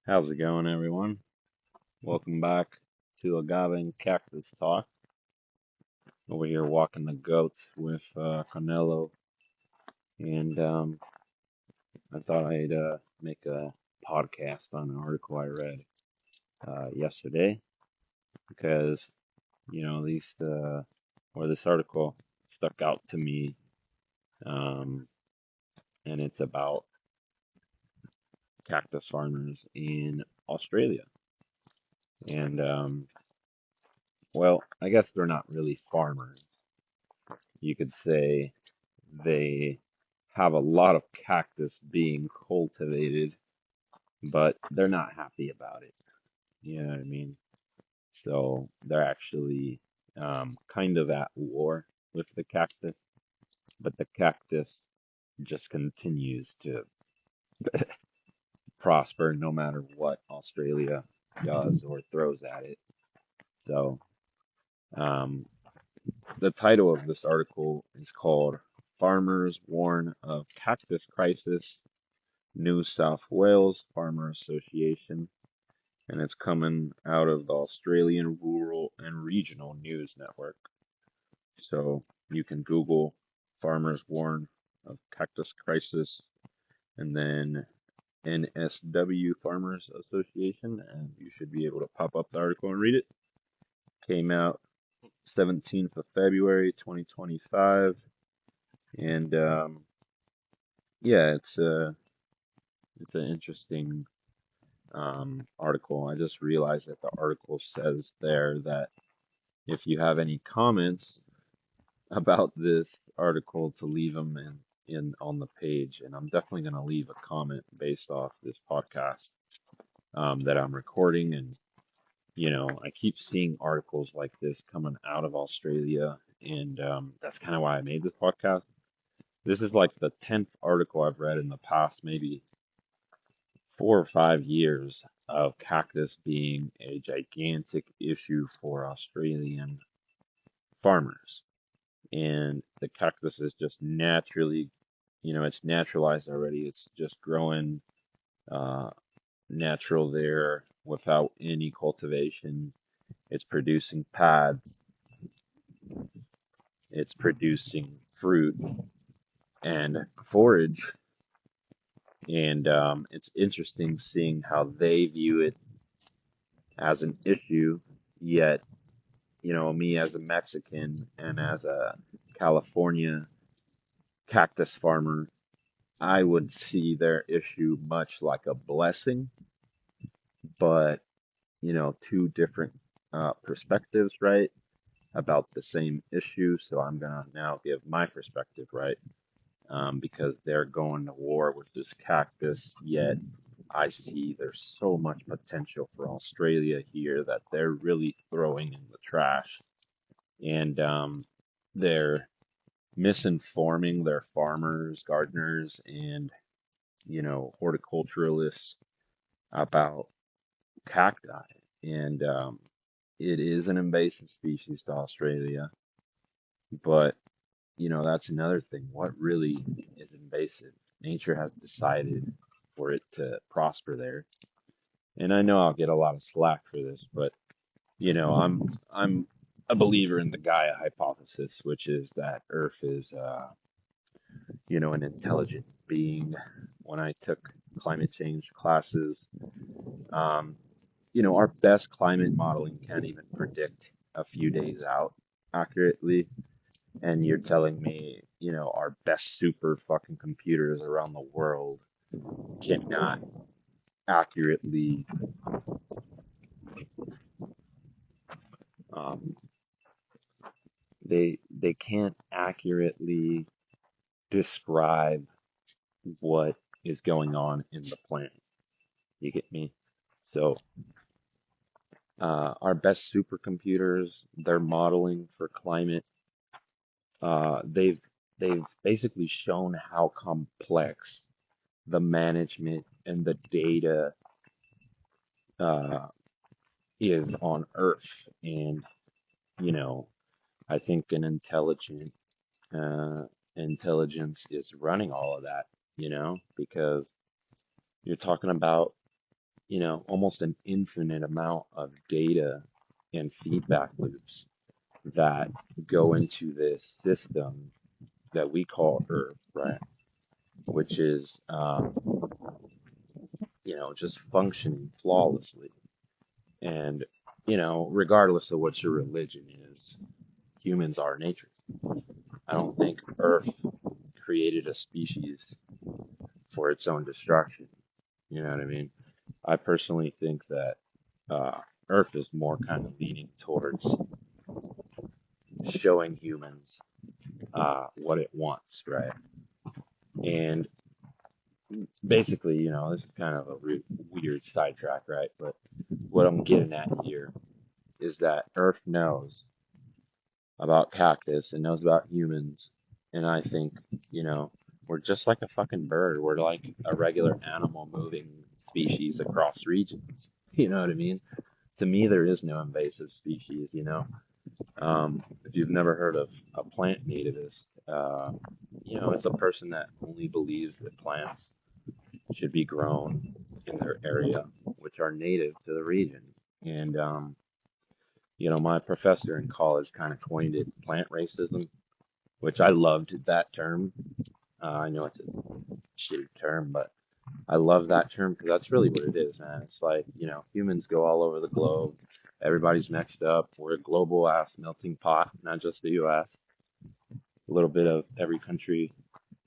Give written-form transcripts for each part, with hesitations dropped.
How's it going, everyone? Welcome back to Agave and Cactus Talk. Over here walking the goats with Carnelo, and I thought I'd make a podcast on an article I read yesterday because these or this article stuck out to me, um, and it's about cactus farmers in Australia, and well, I guess they're not really farmers. You could say they have a lot of cactus being cultivated, but they're not happy about it. You know what I mean? So they're actually kind of at war with the cactus, but the cactus just continues to prosper no matter what Australia does or throws at it. So um, the title of this article is called Farmers Warn of Cactus Crisis, New South Wales Farmer Association, and it's coming out of the Australian Rural and Regional News Network. So you can Google Farmers Warn of Cactus Crisis and then NSW Farmers Association, and you should be able to pop up the article and read it. Came out 17th of February 2025, and yeah, it's an interesting article. I just realized that the article says there that if you have any comments about this article, to leave them in on the page, and I'm definitely going to leave a comment based off this podcast that I'm recording. And I keep seeing articles like this coming out of Australia, and that's kind of why I made this podcast. This is like the 10th article I've read in the past maybe 4 or 5 years of cactus being a gigantic issue for Australian farmers. And the cactus is just naturally, it's naturalized already. It's just growing uh, natural there without any cultivation. It's producing pads, it's producing fruit and forage. And it's interesting seeing how they view it as an issue, yet me as a Mexican and as a California cactus farmer, I would see their issue much like a blessing, but two different perspectives, right, about the same issue. So I'm gonna now give my perspective, right, because they're going to war with this cactus, yet I see there's so much potential for Australia here that they're really throwing in the trash, and they're misinforming their farmers, gardeners, and horticulturalists about cacti. And it is an invasive species to Australia, but that's another thing. What really is invasive? Nature has decided for it to prosper there. And I know I'll get a lot of slack for this, but I'm a believer in the Gaia hypothesis, which is that Earth is an intelligent being. When I took climate change classes, um, our best climate modeling can't even predict a few days out accurately. And you're telling me, our best super fucking computers around the world cannot accurately, um, they can't accurately describe what is going on in the planet. You get me? So, our best supercomputers, they're modeling for climate. They've basically shown how complex the management and the data uh, is on Earth, and you know, I think an uh, intelligence is running all of that. Because you're talking about almost an infinite amount of data and feedback loops that go into this system that we call Earth, right? Which is, just functioning flawlessly. And, regardless of what your religion is, humans are nature. I don't think Earth created a species for its own destruction. You know what I mean? I personally think that uh, Earth is more kind of leaning towards showing humans what it wants, right? And basically, this is kind of a weird sidetrack, right? But what I'm getting at here is that Earth knows about cactus and knows about humans. And I think, you know, we're just like a fucking bird. We're like a regular animal moving species across regions. You know what I mean? To me, there is no invasive species. If you've never heard of a plant nativist, it's a person that only believes that plants should be grown in their area, which are native to the region. And, my professor in college kind of coined it plant racism, which I loved that term. I know it's a shitty term, but I love that term because that's really what it is, man. It's like, humans go all over the globe. Everybody's mixed up. We're a global ass melting pot, not just the US. A little bit of every country,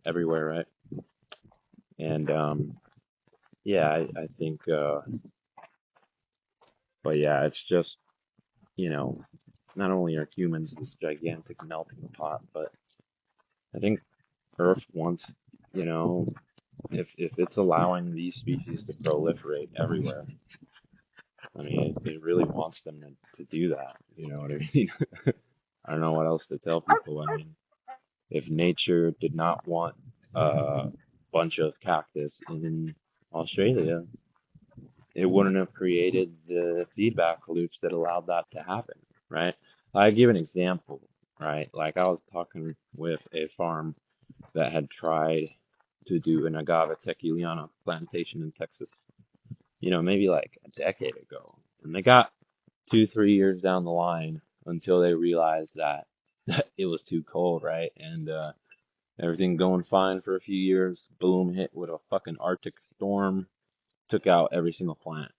everywhere, right? And yeah, I think, but yeah, it's just, you know, not only are humans this gigantic melting pot, but I think Earth wants, you know, if it's allowing these species to proliferate everywhere, I mean, it really wants them to do that. You know what I mean? I don't know what else to tell people. I mean, if nature did not want a bunch of cactus in Australia, it wouldn't have created the feedback loops that allowed that to happen, right? I give an example, right? Like I was talking with a farm that had tried to do an agave tequiliana plantation in Texas, maybe like a decade ago. And they got 2, 3 years down the line until they realized that it was too cold, right? And everything going fine for a few years, boom, hit with a fucking Arctic storm, took out every single plant.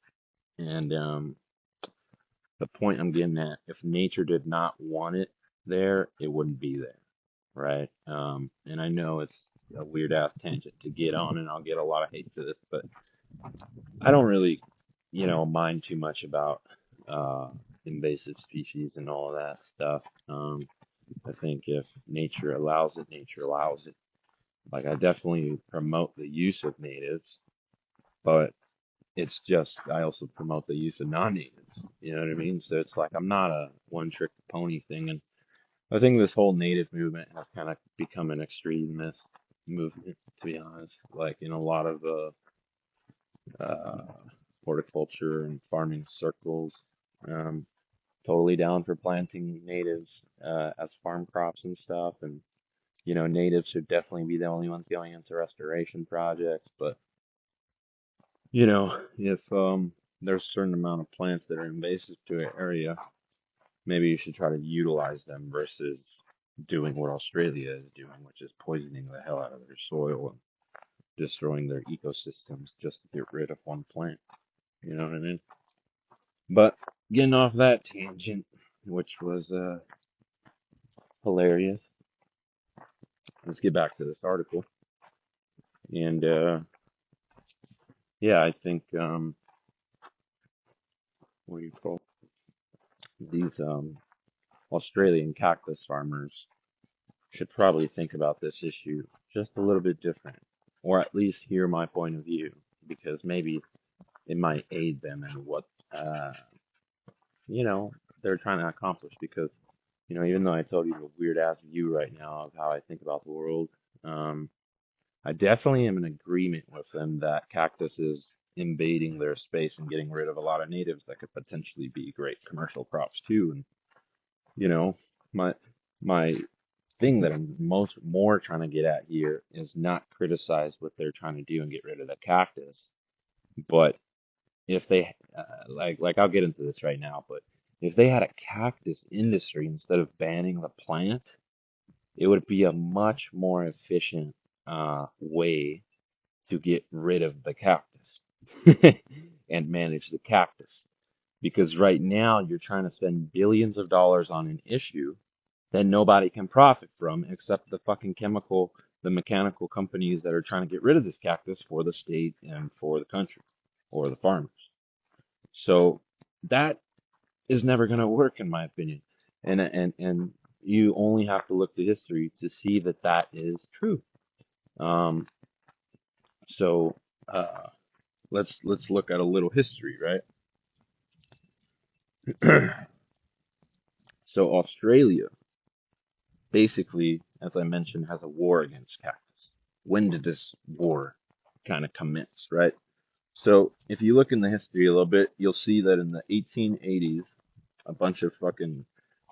And the point I'm getting at, if nature did not want it there, it wouldn't be there, right? And I know it's a weird ass tangent to get on, and I'll get a lot of hate for this, but I don't really, mind too much about uh, invasive species and all of that stuff. I think if nature allows it, nature allows it. Like I definitely promote the use of natives, but it's just I also promote the use of non-natives. You know what I mean? So it's like I'm not a one-trick pony thing, and I think this whole native movement has kind of become an extremist movement, to be honest. Like in a lot of uh, horticulture and farming circles. Um, totally down for planting natives as farm crops and stuff. And, natives should definitely be the only ones going into restoration projects. But, if there's a certain amount of plants that are invasive to an area, maybe you should try to utilize them versus doing what Australia is doing, which is poisoning the hell out of their soil and destroying their ecosystems just to get rid of one plant. You know what I mean? But getting off that tangent, which was hilarious, let's get back to this article. And yeah, I think what do you call these Australian cactus farmers should probably think about this issue just a little bit different, or at least hear my point of view, because maybe it might aid them in what uh, you know they're trying to accomplish. Because even though I told you the weird ass view right now of how I think about the world, um, I definitely am in agreement with them that cactus is invading their space and getting rid of a lot of natives that could potentially be great commercial crops too. And you know, my my thing that I'm more trying to get at here is not criticize what they're trying to do and get rid of the cactus, but if they like I'll get into this right now, but if they had a cactus industry instead of banning the plant, it would be a much more efficient way to get rid of the cactus and manage the cactus. Because right now you're trying to spend billions of dollars on an issue that nobody can profit from except the fucking the mechanical companies that are trying to get rid of this cactus for the state and for the country or the farmers. So that is never going to work, in my opinion. And you only have to look to history to see that that is true. Um, so uh, let's look at a little history, right? So Australia, basically, as I mentioned, has a war against cactus. When did this war kind of commence, right? So if you look in the history a little bit, you'll see that in the 1880s, a bunch of fucking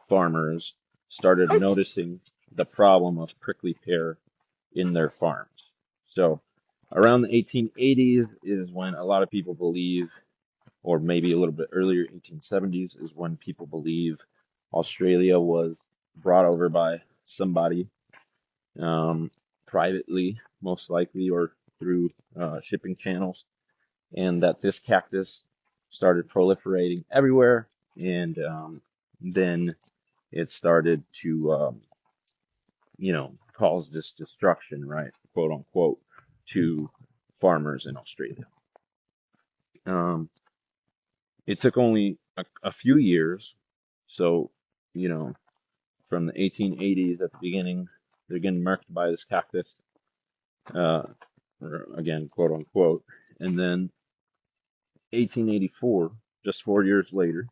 farmers started noticing the problem of prickly pear in their farms. So around the 1880s is when a lot of people believe, or maybe a little bit earlier, 1870s is when people believe Australia was brought over by somebody, um, privately, most likely, or through shipping channels, and that this cactus started proliferating everywhere, and then it started to, cause this destruction, right, quote unquote, to farmers in Australia. Um, it took only a few years, so, you know, from the 1880s at the beginning, they're getting marked by this cactus, uh, or again, quote unquote, and then 1884, just 4 years later,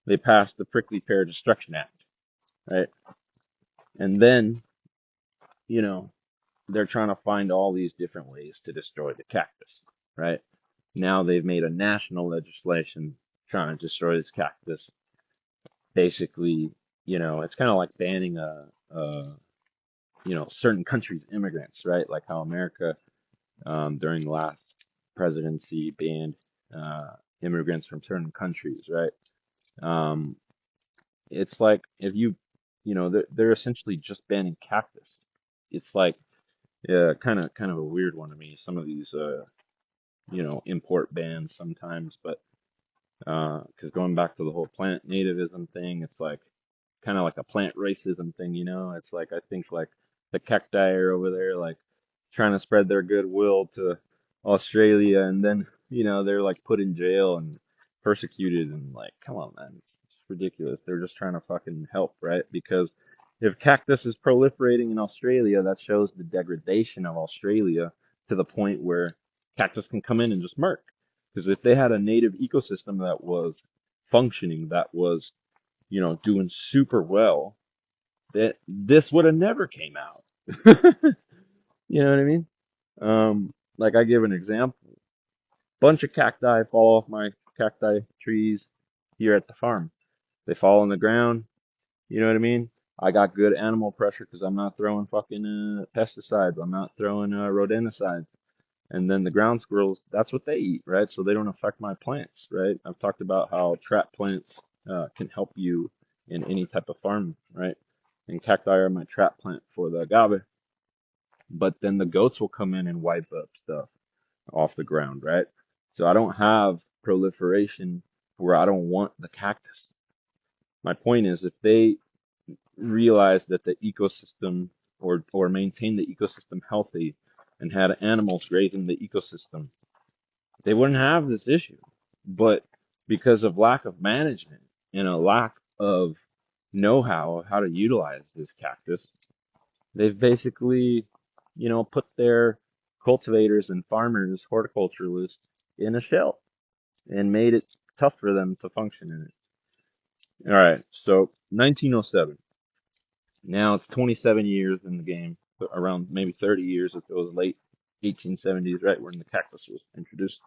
they passed the Prickly Pear Destruction Act, right? And then, you know, they're trying to find all these different ways to destroy the cactus, right? Now they've made a national legislation trying to destroy this cactus. Basically, it's kind of like banning certain countries' immigrants, right? Like how America, during the last presidency, banned immigrants from certain countries, right? Um, it's like if they're essentially just banning cactus. It's like, yeah, kind of a weird one to me. Some of these, import bans sometimes, but because going back to the whole plant nativism thing, it's like kind of like a plant racism thing, It's like I think like the cacti are over there like trying to spread their goodwill to Australia, and then they're like put in jail and persecuted, and like, come on, man, it's ridiculous. They're just trying to fucking help, right? Because if cactus is proliferating in Australia, that shows the degradation of Australia to the point where cactus can come in and just murk. Because if they had a native ecosystem that was functioning, that was, doing super well, that this would have never came out. You know what I mean? Like I give an example. Bunch of cacti fall off my cacti trees here at the farm. They fall on the ground. You know what I mean? I got good animal pressure because I'm not throwing fucking pesticides. I'm not throwing rodenticides. And then the ground squirrels, that's what they eat, right? So they don't affect my plants, right? I've talked about how trap plants can help you in any type of farm, right? And cacti are my trap plant for the agave. But then the goats will come in and wipe up stuff off the ground, right? So I don't have proliferation where I don't want the cactus. My point is, if they realize that the ecosystem, or maintain the ecosystem healthy and had animals grazing the ecosystem, they wouldn't have this issue. But because of lack of management and a lack of know-how of how to utilize this cactus, they've basically, put their cultivators and farmers, horticulturalists, in a shell and made it tough for them to function in it. All right, so 1907. Now it's 27 years in the game, around maybe 30 years if it was late 1870s, right when the cactus was introduced.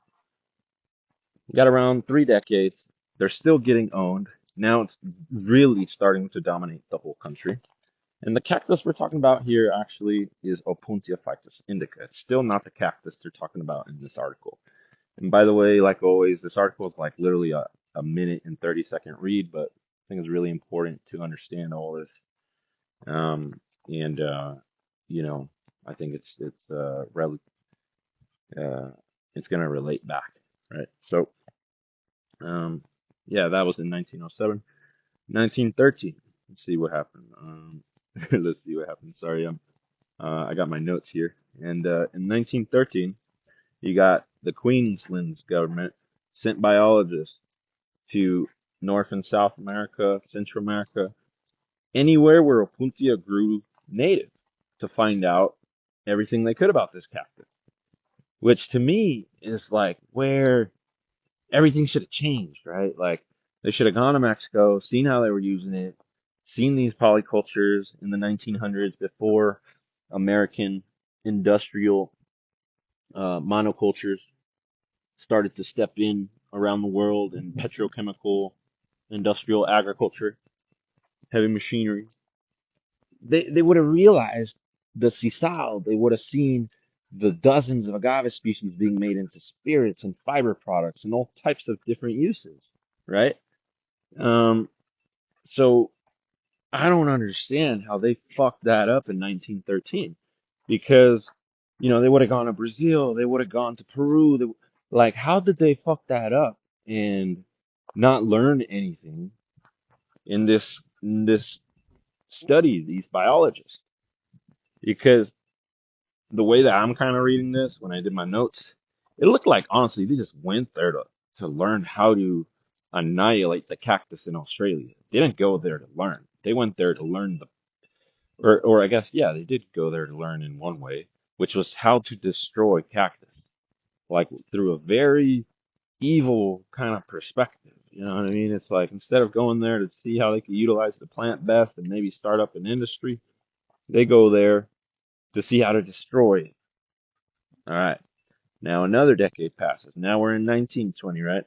Got around 3 decades. They're still getting owned. Now it's really starting to dominate the whole country. And the cactus we're talking about here actually is Opuntia ficus indica. It's still not the cactus they're talking about in this article. And by the way, like always, this article is like literally a minute and 30-second read, but I think it's really important to understand all this. Um, and you know, I think uh, it's gonna relate back, right? So, um, yeah, that was in 1907. 1913. Let's see what happened. Let's see what happened. Sorry, I got my notes here. And in 1913, you got the Queensland's government sent biologists to North and South America, Central America, anywhere where Opuntia grew native to find out everything they could about this cactus. Which to me is like where everything should have changed, right? Like they should have gone to Mexico, seen how they were using it, seen these polycultures in the 1900s before American industrial monocultures started to step in around the world in petrochemical, industrial agriculture, heavy machinery. They would have realized the sisal. They would have seen the dozens of agave species being made into spirits and fiber products and all types of different uses, right? Um, so I don't understand how they fucked that up in 1913 because, they would have gone to Brazil, they would have gone to Peru. Like, how did they fuck that up and not learn anything in this study, these biologists? Because the way that I'm kind of reading this when I did my notes, it looked like honestly they just went there to learn how to annihilate the cactus in Australia. They didn't go there to learn. They went there to learn or I guess yeah, they did go there to learn in one way, which was how to destroy cactus, like through a very evil kind of perspective. You know what I mean? It's like instead of going there to see how they could utilize the plant best and maybe start up an industry, they go there to see how to destroy it. All right. Now another decade passes. Now we're in 1920, right?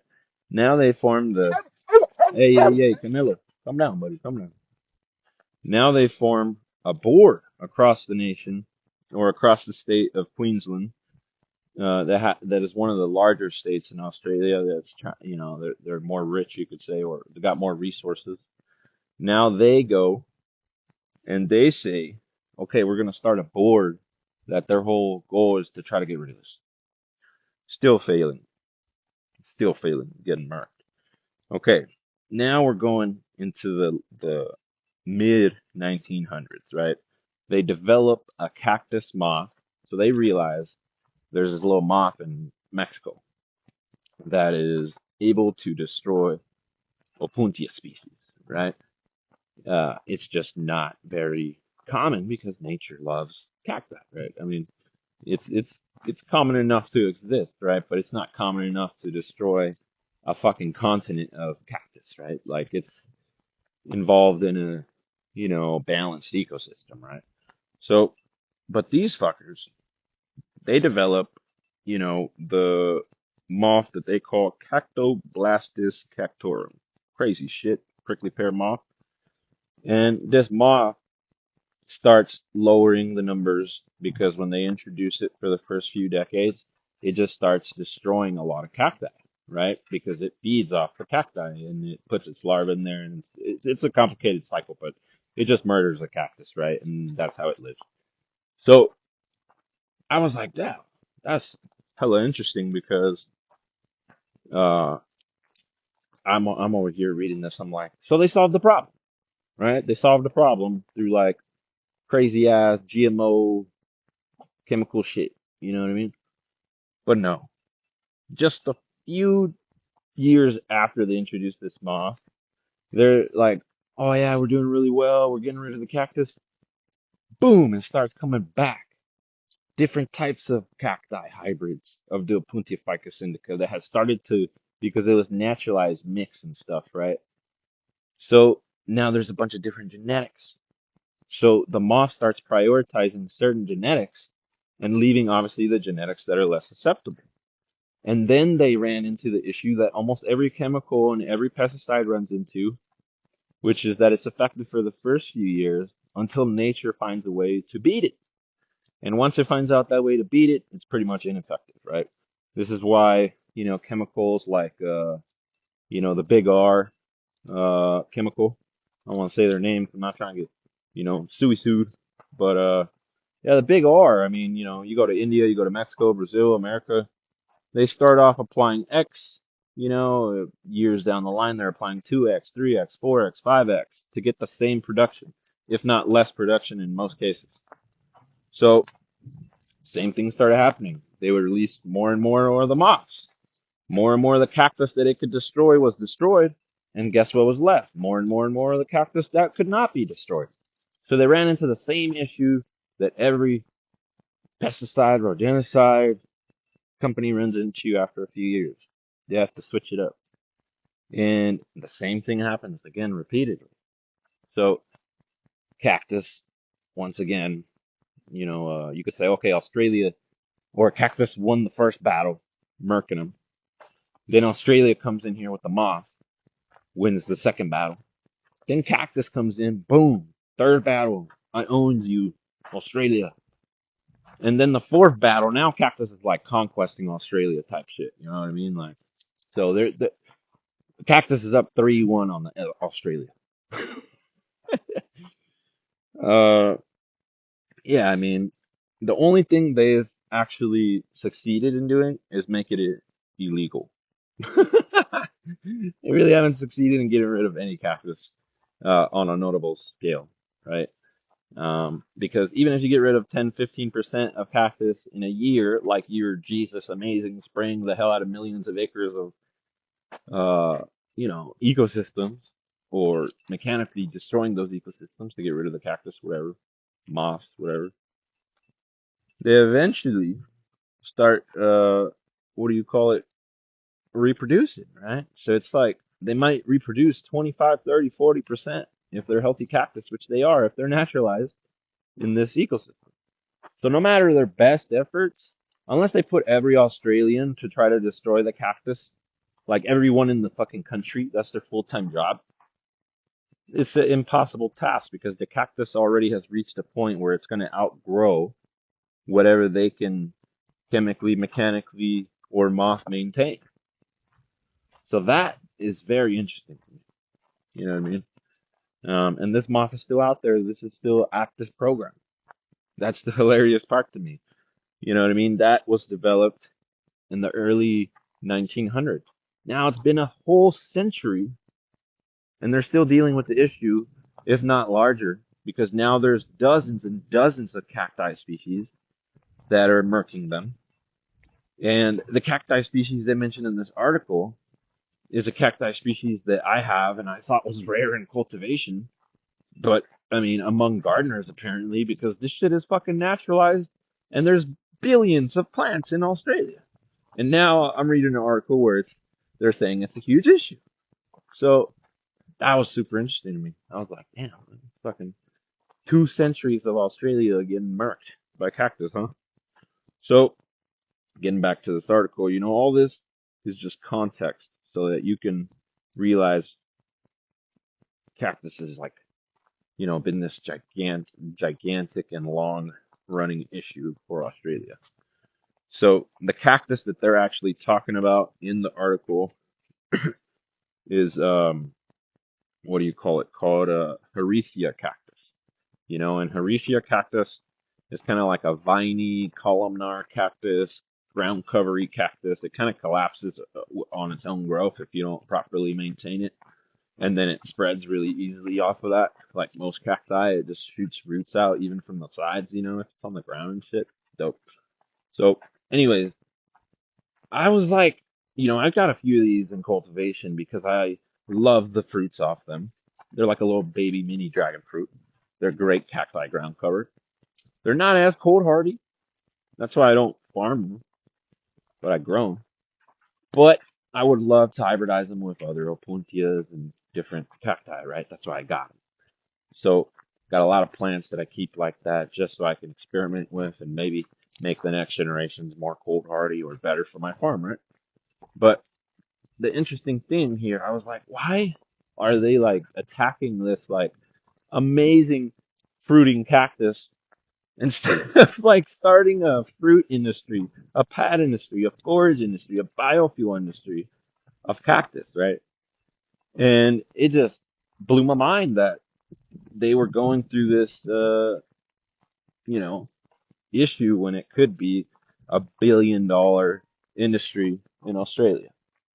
Now they form the hey, Camilla, come down, buddy, come down. Now they form a board across the nation or across the state of Queensland. That is one of the larger states in Australia. They're more rich, you could say, or they got more resources. Now they go and they say, okay, we're going to start a board that their whole goal is to try to get rid of this. Still failing, getting marked. Okay, now we're going into the mid 1900s, right? They develop a cactus moth. So they realize there's this little moth in Mexico that is able to destroy Opuntia species, right? It's just not very common because nature loves cacti, right? I mean, it's common enough to exist, right? But it's not common enough to destroy a fucking continent of cactus, right? Like it's involved in a, balanced ecosystem, right? So, but these fuckers, they develop, the moth that they call Cactoblastis cactorum. Crazy shit, prickly pear moth. And this moth starts lowering the numbers because when they introduce it for the first few decades, it just starts destroying a lot of cacti, right? Because it feeds off the cacti and it puts its larvae in there, and it's a complicated cycle, but it just murders the cactus, right? And that's how it lives. So I was like, yeah, that's hella interesting because uh, I'm over here reading this. I'm like, so they solved the problem, right? They solved the problem through like crazy ass GMO chemical shit. You know what I mean? But no, just a few years after they introduced this moth, they're like, oh yeah, we're doing really well. We're getting rid of the cactus. Boom, it starts coming back. Different types of cacti hybrids of the Opuntia ficus indica that has started to, because it was naturalized mix and stuff, right? So now there's a bunch of different genetics. So the moth starts prioritizing certain genetics and leaving obviously the genetics that are less susceptible. And then they ran into the issue that almost every chemical and every pesticide runs into, which is that it's effective for the first few years until nature finds a way to beat it. And once it finds out that way to beat it, it's pretty much ineffective, right? This is why, chemicals like the big R chemical. I don't want to say their names. I'm not trying to get sued, but yeah, the big R. I mean, you go to India, you go to Mexico, Brazil, America. They start off applying X. Years down the line, they're applying 2X, 3X, 4X, 5X to get the same production, if not less production in most cases. So, same thing started happening. They would release more and more of the moths. More and more of the cactus that it could destroy was destroyed. And guess what was left? More and more of the cactus that could not be destroyed. So they ran into the same issue that every pesticide, rodenticide company runs into after a few years. They have to switch it up. And the same thing happens again repeatedly. So cactus, once again, you could say, okay, Australia or cactus won the first battle, murking them. Then Australia comes in here with the moth, wins the second battle. Then cactus comes in, boom, third battle, I own you, Australia. And then the fourth battle, now cactus is like conquesting Australia type shit. You know what I mean? Like, so the cactus is up 3-1 on the Australia. Uh, yeah, I mean, the only thing they've actually succeeded in doing is make it illegal. They really haven't succeeded in getting rid of any cactus on a notable scale, right? Because even if you get rid of 10, 15% of cactus in a year, like you're Jesus amazing, spraying the hell out of millions of acres of, ecosystems, or mechanically destroying those ecosystems to get rid of the cactus, whatever, moss, whatever, they eventually start, what do you call it, reproducing, right? So it's like they might reproduce 25, 30, 40% if they're healthy cactus, which they are if they're naturalized in this ecosystem. So no matter their best efforts, unless they put every Australian to try to destroy the cactus, like everyone in the fucking country, that's their full-time job. It's an impossible task because the cactus already has reached a point where it's going to outgrow whatever they can chemically, mechanically, or moth maintain. So that is very interesting to me. You know what I mean? And this moth is still out there. This is still active program. That's the hilarious part to me. You know what I mean? That was developed in the early 1900s. Now it's been a whole century and they're still dealing with the issue, if not larger, because now there's dozens and dozens of cacti species that are murking them. And the cacti species they mentioned in this article is a cacti species that I have and I thought was rare in cultivation. But I mean, among gardeners apparently, because this shit is fucking naturalized and there's billions of plants in Australia. And now I'm reading an article where they're saying it's a huge issue. So that was super interesting to me. I was like, damn, fucking 2 centuries of Australia getting murked by cactus, huh? So getting back to this article, all this is just context so that you can realize cactus is like, been this gigantic and long running issue for Australia. So the cactus that they're actually talking about in the article is what do you call it? Called a Hericea cactus. And Hericea cactus is kind of like a viney, columnar cactus, ground covery cactus. It kind of collapses on its own growth if you don't properly maintain it. And then it spreads really easily off of that. Like most cacti, it just shoots roots out even from the sides, if it's on the ground and shit. Dope. So, anyways, I was like, I've got a few of these in cultivation because I love the fruits off them. They're like a little baby mini dragon fruit. They're great cacti ground cover. They're not as cold hardy. That's why I don't farm them, but I grow them. But I would love to hybridize them with other opuntias and different cacti, right? That's why I got them. So got a lot of plants that I keep like that just so I can experiment with and maybe make the next generations more cold hardy or better for my farm, right? But the interesting thing here, I was like, why are they like attacking this like amazing fruiting cactus instead of like starting a fruit industry, a pad industry, a forage industry, a biofuel industry of cactus, right? And it just blew my mind that they were going through this, you know, issue when it could be $1 billion industry in Australia,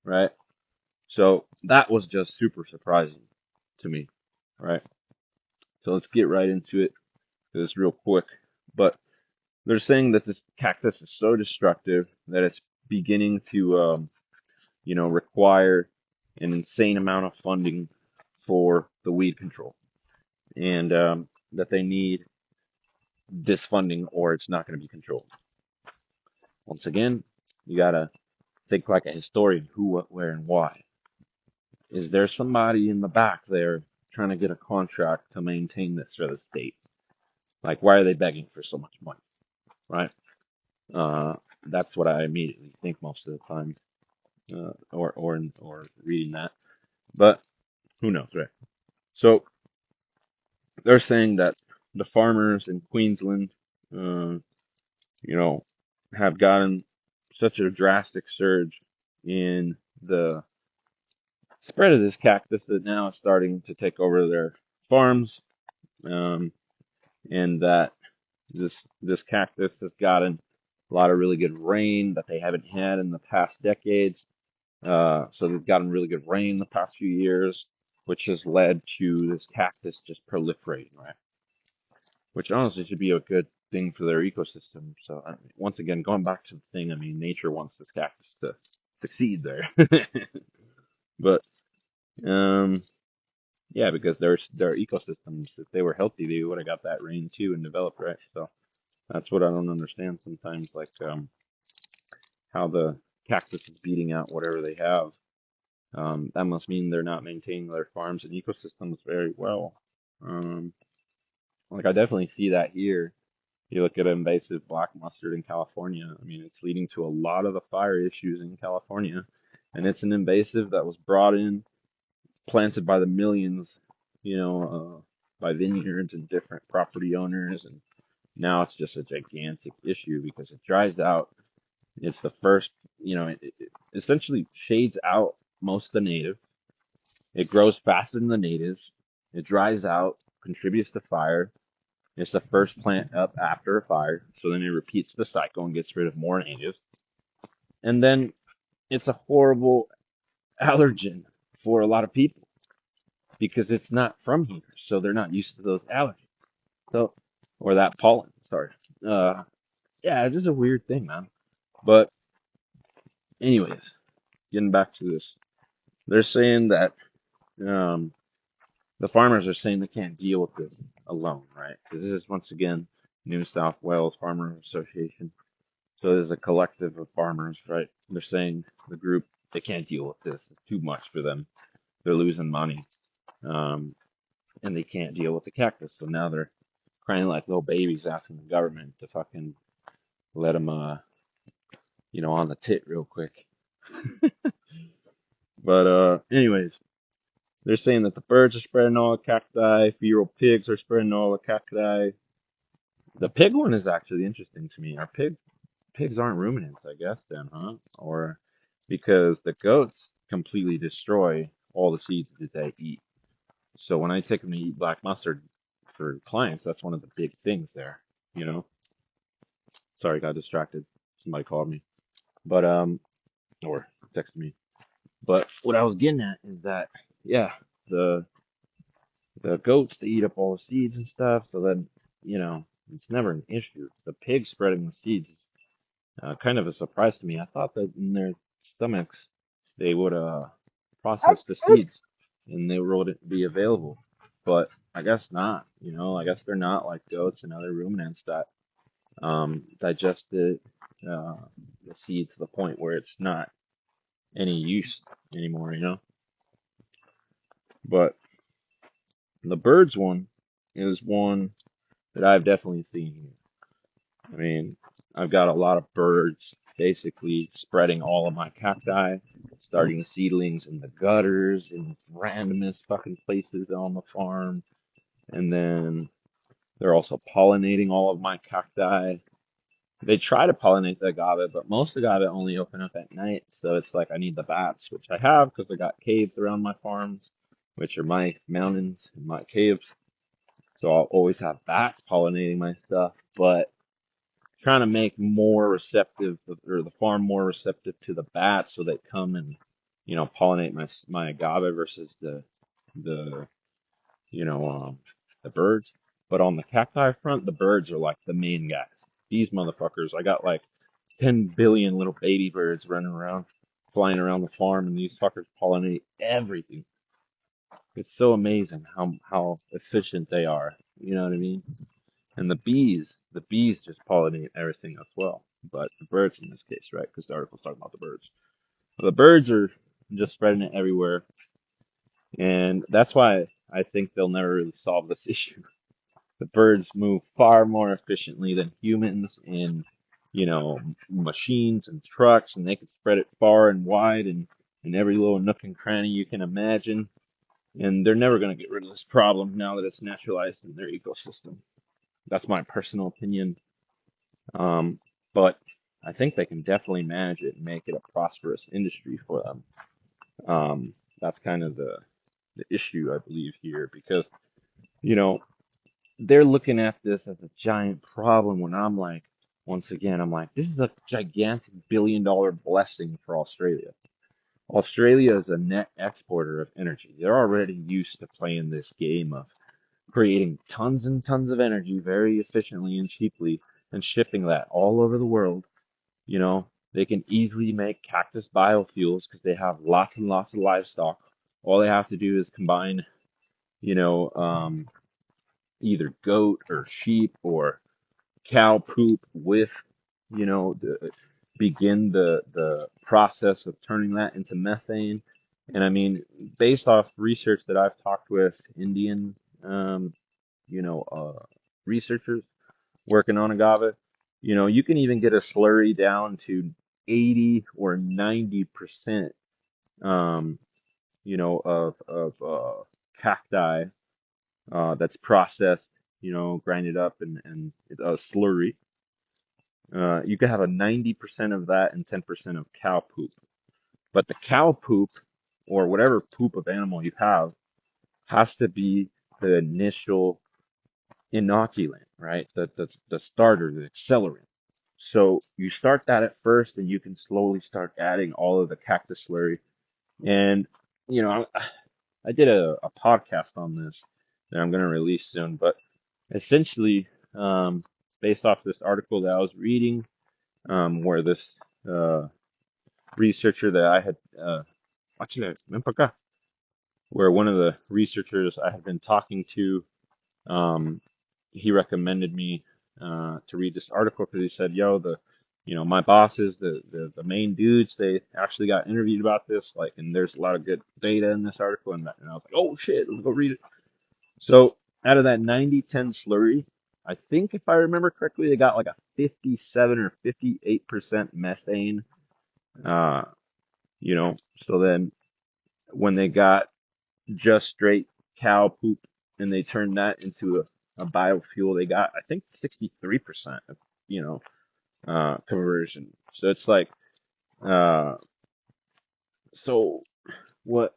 right? So that was just super surprising to me, right? So let's get right into it. This real quick, but they're saying that this cactus is so destructive that it's beginning to, require an insane amount of funding for the weed control, and that they need this funding or it's not going to be controlled. Once again, you gotta think like a historian: who, what, where, and why. Is there somebody in the back there trying to get a contract to maintain this for the state? Like, why are they begging for so much money, right? Uh, that's what I immediately think most of the time, or reading that. But who knows, right? So they're saying that the farmers in Queensland, uh, you know, have gotten such a drastic surge in the spread of this cactus that now it's starting to take over their farms, um, and that this cactus has gotten a lot of really good rain that they haven't had in the past decades. So they've gotten really good rain the past few years, which has led to this cactus just proliferating, right? Which honestly should be a good thing for their ecosystem. So once again, going back to the thing, I mean, nature wants this cactus to succeed there. But um, yeah, because their ecosystems, if they were healthy, they would have got that rain too and developed, right? So that's what I don't understand sometimes, like how the cactus is beating out whatever they have. That must mean they're not maintaining their farms and ecosystems very well. Um, like I definitely see that here. You look at invasive black mustard in California. I mean, it's leading to a lot of the fire issues in California, and it's an invasive that was brought in, planted by the millions, by vineyards and different property owners, and now it's just a gigantic issue because it dries out. It's the first, it essentially shades out most of the native. It grows faster than the natives. It dries out, contributes to fire. It's the first plant up after a fire, so then it repeats the cycle and gets rid of more natives. And then it's a horrible allergen for a lot of people because it's not from here, so they're not used to those allergens. So, or that pollen, sorry. Uh, yeah, it's just a weird thing, man. But anyways, getting back to this, they're saying that um, the farmers are saying they can't deal with this alone, right? Because this is once again New South Wales Farmer Association. So there's a collective of farmers, right? They're saying the group they can't deal with this. It's too much for them. They're losing money, um, and they can't deal with the cactus. So now they're crying like little babies, asking the government to fucking let them, on the tit real quick. But anyways, they're saying that the birds are spreading all the cacti, feral pigs are spreading all the cacti. The pig one is actually interesting to me. Are pigs aren't ruminants, I guess, then, huh? Or because the goats completely destroy all the seeds that they eat. So when I take them to eat black mustard for clients, that's one of the big things there, you know? Sorry, got distracted. Somebody called me. But or texted me. But what I was getting at is that yeah, the the goats they eat up all the seeds and stuff, so then, it's never an issue. The pigs spreading the seeds is kind of a surprise to me. I thought that in their stomachs they would process the seeds and they would be available, but I guess not. I guess they're not like goats and other ruminants that digest the seed to the point where it's not any use anymore. But the birds one is one that I've definitely seen here. I mean, I've got a lot of birds basically spreading all of my cacti, starting seedlings in the gutters, in randomest fucking places on the farm, and then They're also pollinating all of my cacti. They try to pollinate the agave, but most agave only open up at night. So it's like I need the bats, which I have because I got caves around my farms, which are my mountains and my caves. So I'll always have bats pollinating my stuff, but trying to make more receptive or the farm more receptive to the bats so they come and pollinate my agave versus the you know the birds. But on the cacti front, the birds are like the main guys. These motherfuckers, I got like 10 billion little baby birds running around, flying around the farm, and these fuckers pollinate everything. It's so amazing how efficient they are. You know what I mean? And the bees just pollinate everything as well. But the birds in this case, right? Because the article's talking about the birds. The birds are just spreading it everywhere. And that's why I think they'll never really solve this issue. The birds move far more efficiently than humans in, machines and trucks, and they can spread it far and wide and in every little nook and cranny you can imagine. And they're never going to get rid of this problem now that it's naturalized in their ecosystem. That's my personal opinion. Um, but I think they can definitely manage it and make it a prosperous industry for them. That's kind of the issue, I believe, here because, you know, they're looking at this as a giant problem when I'm like, once again, I'm like, this is a gigantic billion-dollar blessing for Australia. Australia is a net exporter of energy. They're already used to playing this game of creating tons and tons of energy very efficiently and cheaply and shipping that all over the world. They can easily make cactus biofuels because they have lots and lots of livestock. All they have to do is combine, you know, um, either goat or sheep or cow poop with, begin the process of turning that into methane. And I mean, based off research that I've talked with Indian, um, you know, uh, researchers working on agave, you can even get a slurry down to 80 or 90%, um, of cacti that's processed, grinded up and a slurry. You could have a 90% of that and 10% of cow poop. But the cow poop or whatever poop of animal you have has to be the initial inoculant, right? The starter, the accelerant. So you start that at first, and you can slowly start adding all of the cactus slurry. And I did a podcast on this that I'm going to release soon, but essentially, based off this article that I was reading, where this uh, researcher that I had, actually, ven pa acá, where one of the researchers I had been talking to, um, he recommended me to read this article because he said, "Yo, my bosses, the main dudes, they actually got interviewed about this, like, and there's a lot of good data in this article." And I was like, "Oh shit, let's go read it." So out of that 90-10 slurry, I think if I remember correctly, they got like a 57 or 58% methane. Uh, so then when they got just straight cow poop and they turned that into a biofuel, they got, I think, 63% of, conversion. So it's like, uh, so what,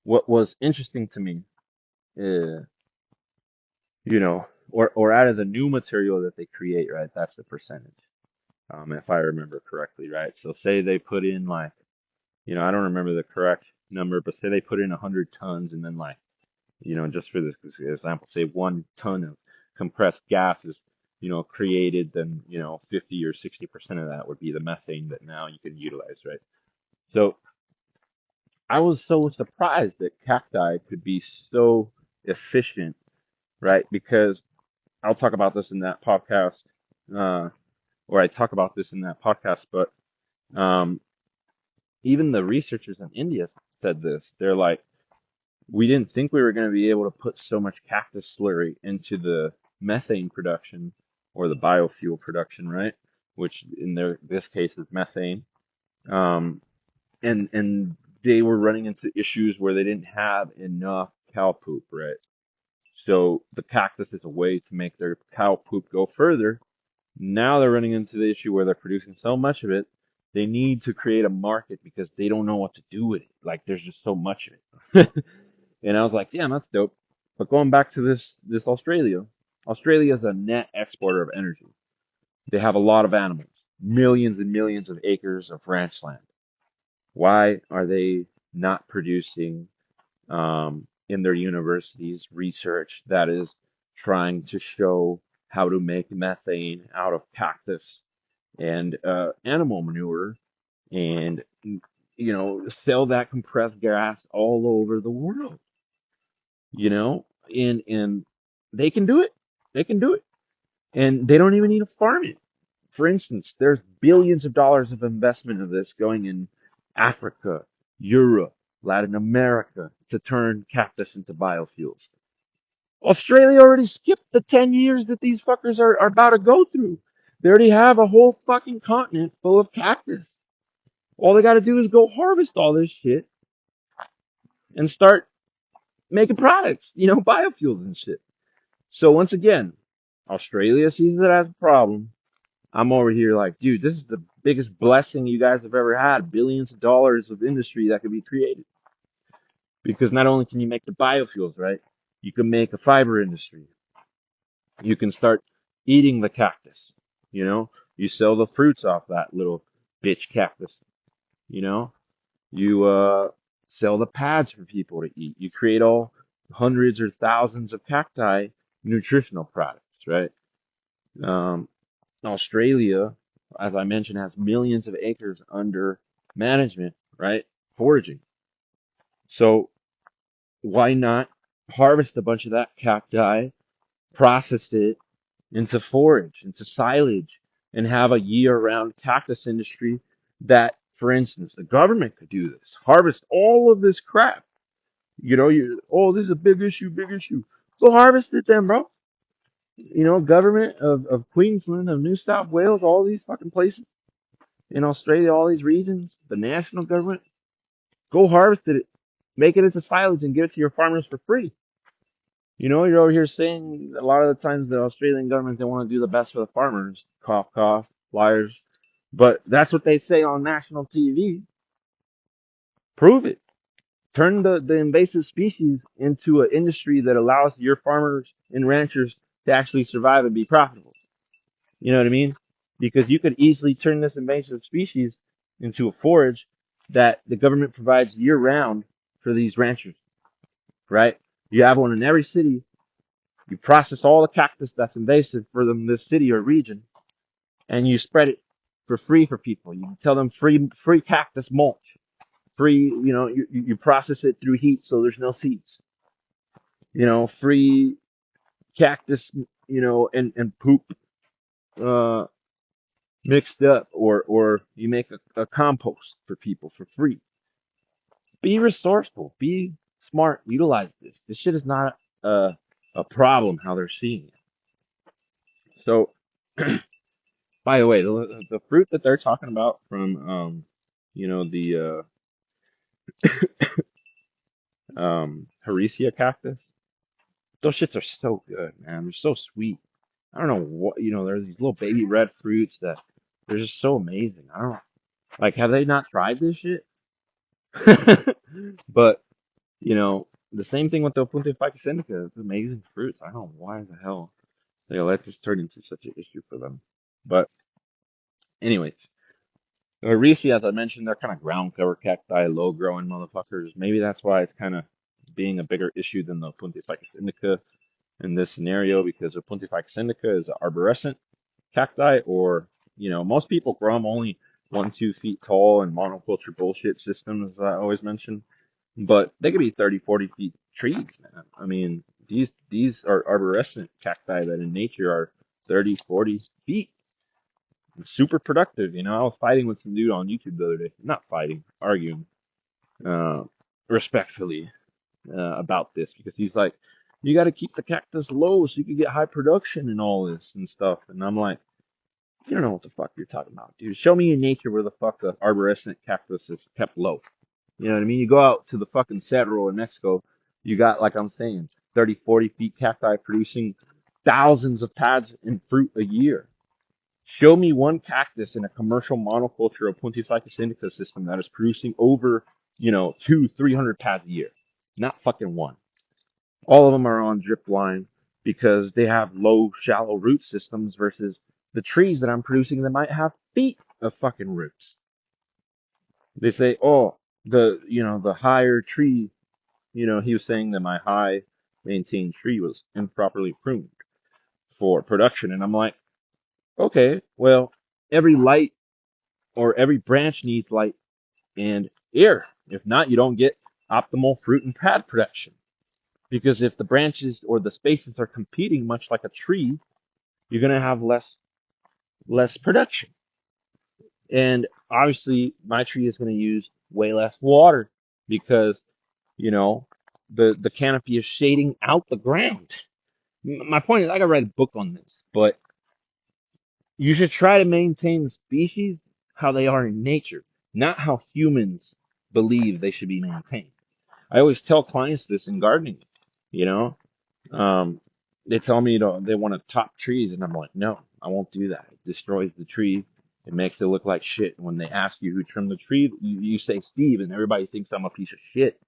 what was interesting to me, uh, or out of the new material that they create, right? That's the percentage. If I remember correctly, right? So say they put in like, I don't remember the correct number, but say they put in 100 tons and then like, just for this example, say 1 ton of compressed gas is, created, then, 50 or 60% of that would be the methane that now you can utilize, right? So I was so surprised that cacti could be so efficient, right? Because I'll talk about this in that podcast, uh, or I talk about this in that podcast, but um, even the researchers in India said this. They're like, we didn't think we were going to be able to put so much cactus slurry into the methane production or the biofuel production, right? Which in this case is methane. Um, and they were running into issues where they didn't have enough cow poop, right? So the cactus is a way to make their cow poop go further. Now they're running into the issue where they're producing so much of it, they need to create a market because they don't know what to do with it. Like there's just so much of it. And I was like, damn, that's dope. But going back to this Australia, Australia is a net exporter of energy. They have a lot of animals, millions and millions of acres of ranch land. Why are they not producing in their universities research that is trying to show how to make methane out of cactus and animal manure and sell that compressed gas all over the world, and they can do it. They can do it. And they don't even need to farm it. For instance, there's billions of dollars of investment of this going in Africa, Europe, Latin America to turn cactus into biofuels. Australia already skipped the 10 years that these fuckers are about to go through. They already have a whole fucking continent full of cactus. All they got to do is go harvest all this shit and start making products, biofuels and shit. So once again, Australia sees it as a problem. I'm over here like, dude, this is the biggest blessing you guys have ever had. Billions of dollars of industry that could be created. Because not only can you make the biofuels, right? You can make a fiber industry. You can start eating the cactus. You sell the fruits off that little bitch cactus. You know, you sell the pads for people to eat. You create all hundreds or thousands of cacti nutritional products, right? Um, Australia, as I mentioned, has millions of acres under management, right? Foraging. So why not harvest a bunch of that cacti, process it into forage, into silage, and have a year-round cactus industry that, for instance, the government could do this. Harvest all of this crap. This is a big issue, big issue. Go harvest it then, bro. Government of Queensland, of New South Wales, all these fucking places in Australia, all these regions, the national government, go harvest it, make it into silage and give it to your farmers for free. You're over here saying a lot of the times the Australian government, they want to do the best for the farmers. Cough, cough, liars. But that's what they say on national TV. Prove it. Turn the invasive species into an industry that allows your farmers and ranchers to actually survive and be profitable. You know what I mean? Because you could easily turn this invasive species into a forage that the government provides year round for these ranchers, right? You have one in every city. You process all the cactus that's invasive for them, this city or region, and you spread it for free for people. You tell them free cactus mulch, free. You process it through heat, so there's no seeds. Free cactus. And poop. Uh, Mixed up, or you make a compost for people for free. Be resourceful, be smart, utilize this shit is not a problem how they're seeing it. So by the way, the fruit that they're talking about from the Harisia cactus, those shits are so good, man. They're so sweet. I don't know what, there's these little baby red fruits that they're just so amazing. I don't know, like, have they not tried this shit? But the same thing with the Punta Ficus indica. It's amazing fruits. I don't know why the hell they let this turn into such an issue for them. But anyways, the Harisi, as I mentioned, they're kind of ground cover cacti, low growing motherfuckers. Maybe that's why it's kind of being a bigger issue than the Punta Ficus indica in this scenario, because the Punta Ficus indica is an arborescent cacti, or most people grow them only 1, 2 feet tall in monoculture bullshit systems that I always mention. But they could be 30, 40 feet trees, man. I mean, these are arborescent cacti that in nature are 30, 40 feet. Super productive. I was fighting with some dude on YouTube the other day. Not fighting, arguing, uh, respectfully, about this, because he's like, you got to keep the cactus low so you can get high production and all this and stuff. And I'm like, you don't know what the fuck you're talking about, dude. Show me in nature where the fuck the arborescent cactus is kept low. You know what I mean? You go out to the fucking Cerro in Mexico, you got, like I'm saying, 30, 40 feet cacti producing thousands of pads in fruit a year. Show me one cactus in a commercial monoculture or Pontificus indica system that is producing over, 300 pads a year. Not fucking one. All of them are on drip line because they have low, shallow root systems versus the trees that I'm producing that might have feet of fucking roots. They say, oh, the higher tree, he was saying that my high maintained tree was improperly pruned for production. And I'm like, okay, well, every light or every branch needs light and air. If not, you don't get optimal fruit and pad production. Because if the branches or the spaces are competing much like a tree, you're gonna have less production. And obviously my tree is gonna use way less water because, you know, the canopy is shading out the ground. My point is I gotta write a book on this, but you should try to maintain the species how they are in nature, not how humans believe they should be maintained. I always tell clients this in gardening, you know. Um, they tell me they want to top trees, and I'm like, no, I won't do that. It destroys the tree. It makes it look like shit. When they ask you who trimmed the tree, you say Steve, and everybody thinks I'm a piece of shit.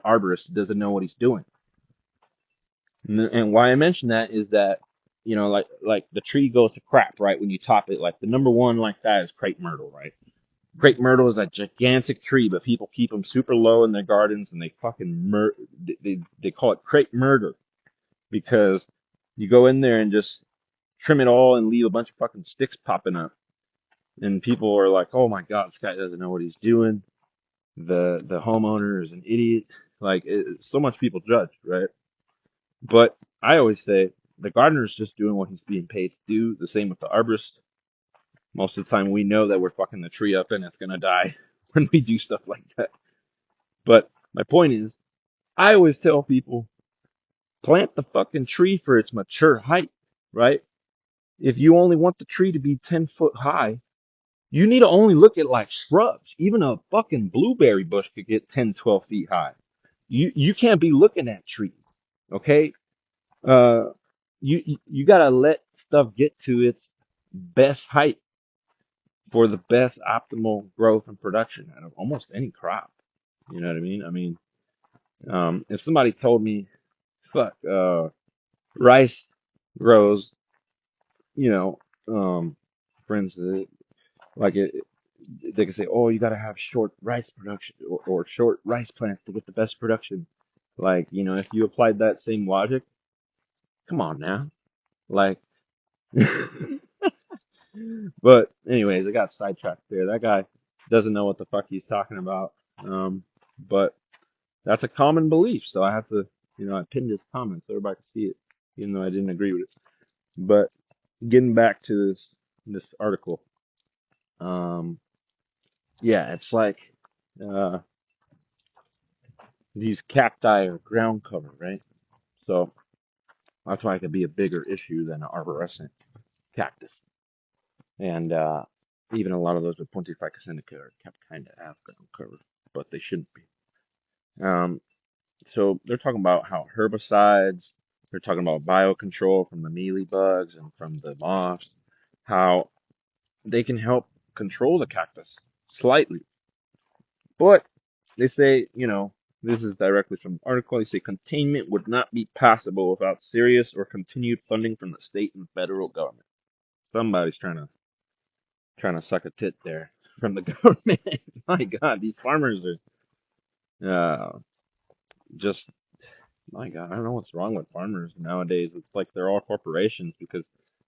Arborist doesn't know what he's doing. And why I mention that is that, like the tree goes to crap, right? When you top it, like the number one like that is crepe myrtle, right? Crepe myrtle is a gigantic tree, but people keep them super low in their gardens, and they fucking they call it crepe murder because you go in there and just trim it all and leave a bunch of fucking sticks popping up, and people are like, "Oh my God, this guy doesn't know what he's doing." The homeowner is an idiot. Like so much people judge, right? But I always say the gardener's just doing what he's being paid to do. The same with the arborist. Most of the time, we know that we're fucking the tree up and it's gonna die when we do stuff like that. But my point is, I always tell people plant the fucking tree for its mature height, right? If you only want the tree to be 10 foot high, you need to only look at like shrubs. Even a fucking blueberry bush could get 10, 12 feet high. You can't be looking at trees, okay? Uh, you gotta let stuff get to its best height for the best optimal growth and production out of almost any crop. You know what I mean? If somebody told me, fuck, rice grows, you know, for instance, like they can say, oh, you gotta have short rice production or short rice plants to get the best production. Like, if you applied that same logic, come on now. Like, but anyways, I got sidetracked there. That guy doesn't know what the fuck he's talking about. But that's a common belief, so I have to, I pinned his comments so everybody can see it, even though I didn't agree with it. But getting back to this article, um, yeah, it's like uh, these cacti are ground cover, right? So that's why it could be a bigger issue than an arborescent cactus. And even a lot of those with Pontificus indica are kept kind of as ground cover, but they shouldn't be. Um, so they're talking about how herbicides, they're talking about biocontrol from the mealy bugs and from the moths, how they can help control the cactus slightly. But they say, this is directly from the article, they say containment would not be possible without serious or continued funding from the state and federal government. Somebody's trying to suck a tit there from the government. My God, these farmers are just my God, I don't know what's wrong with farmers nowadays. It's like they're all corporations because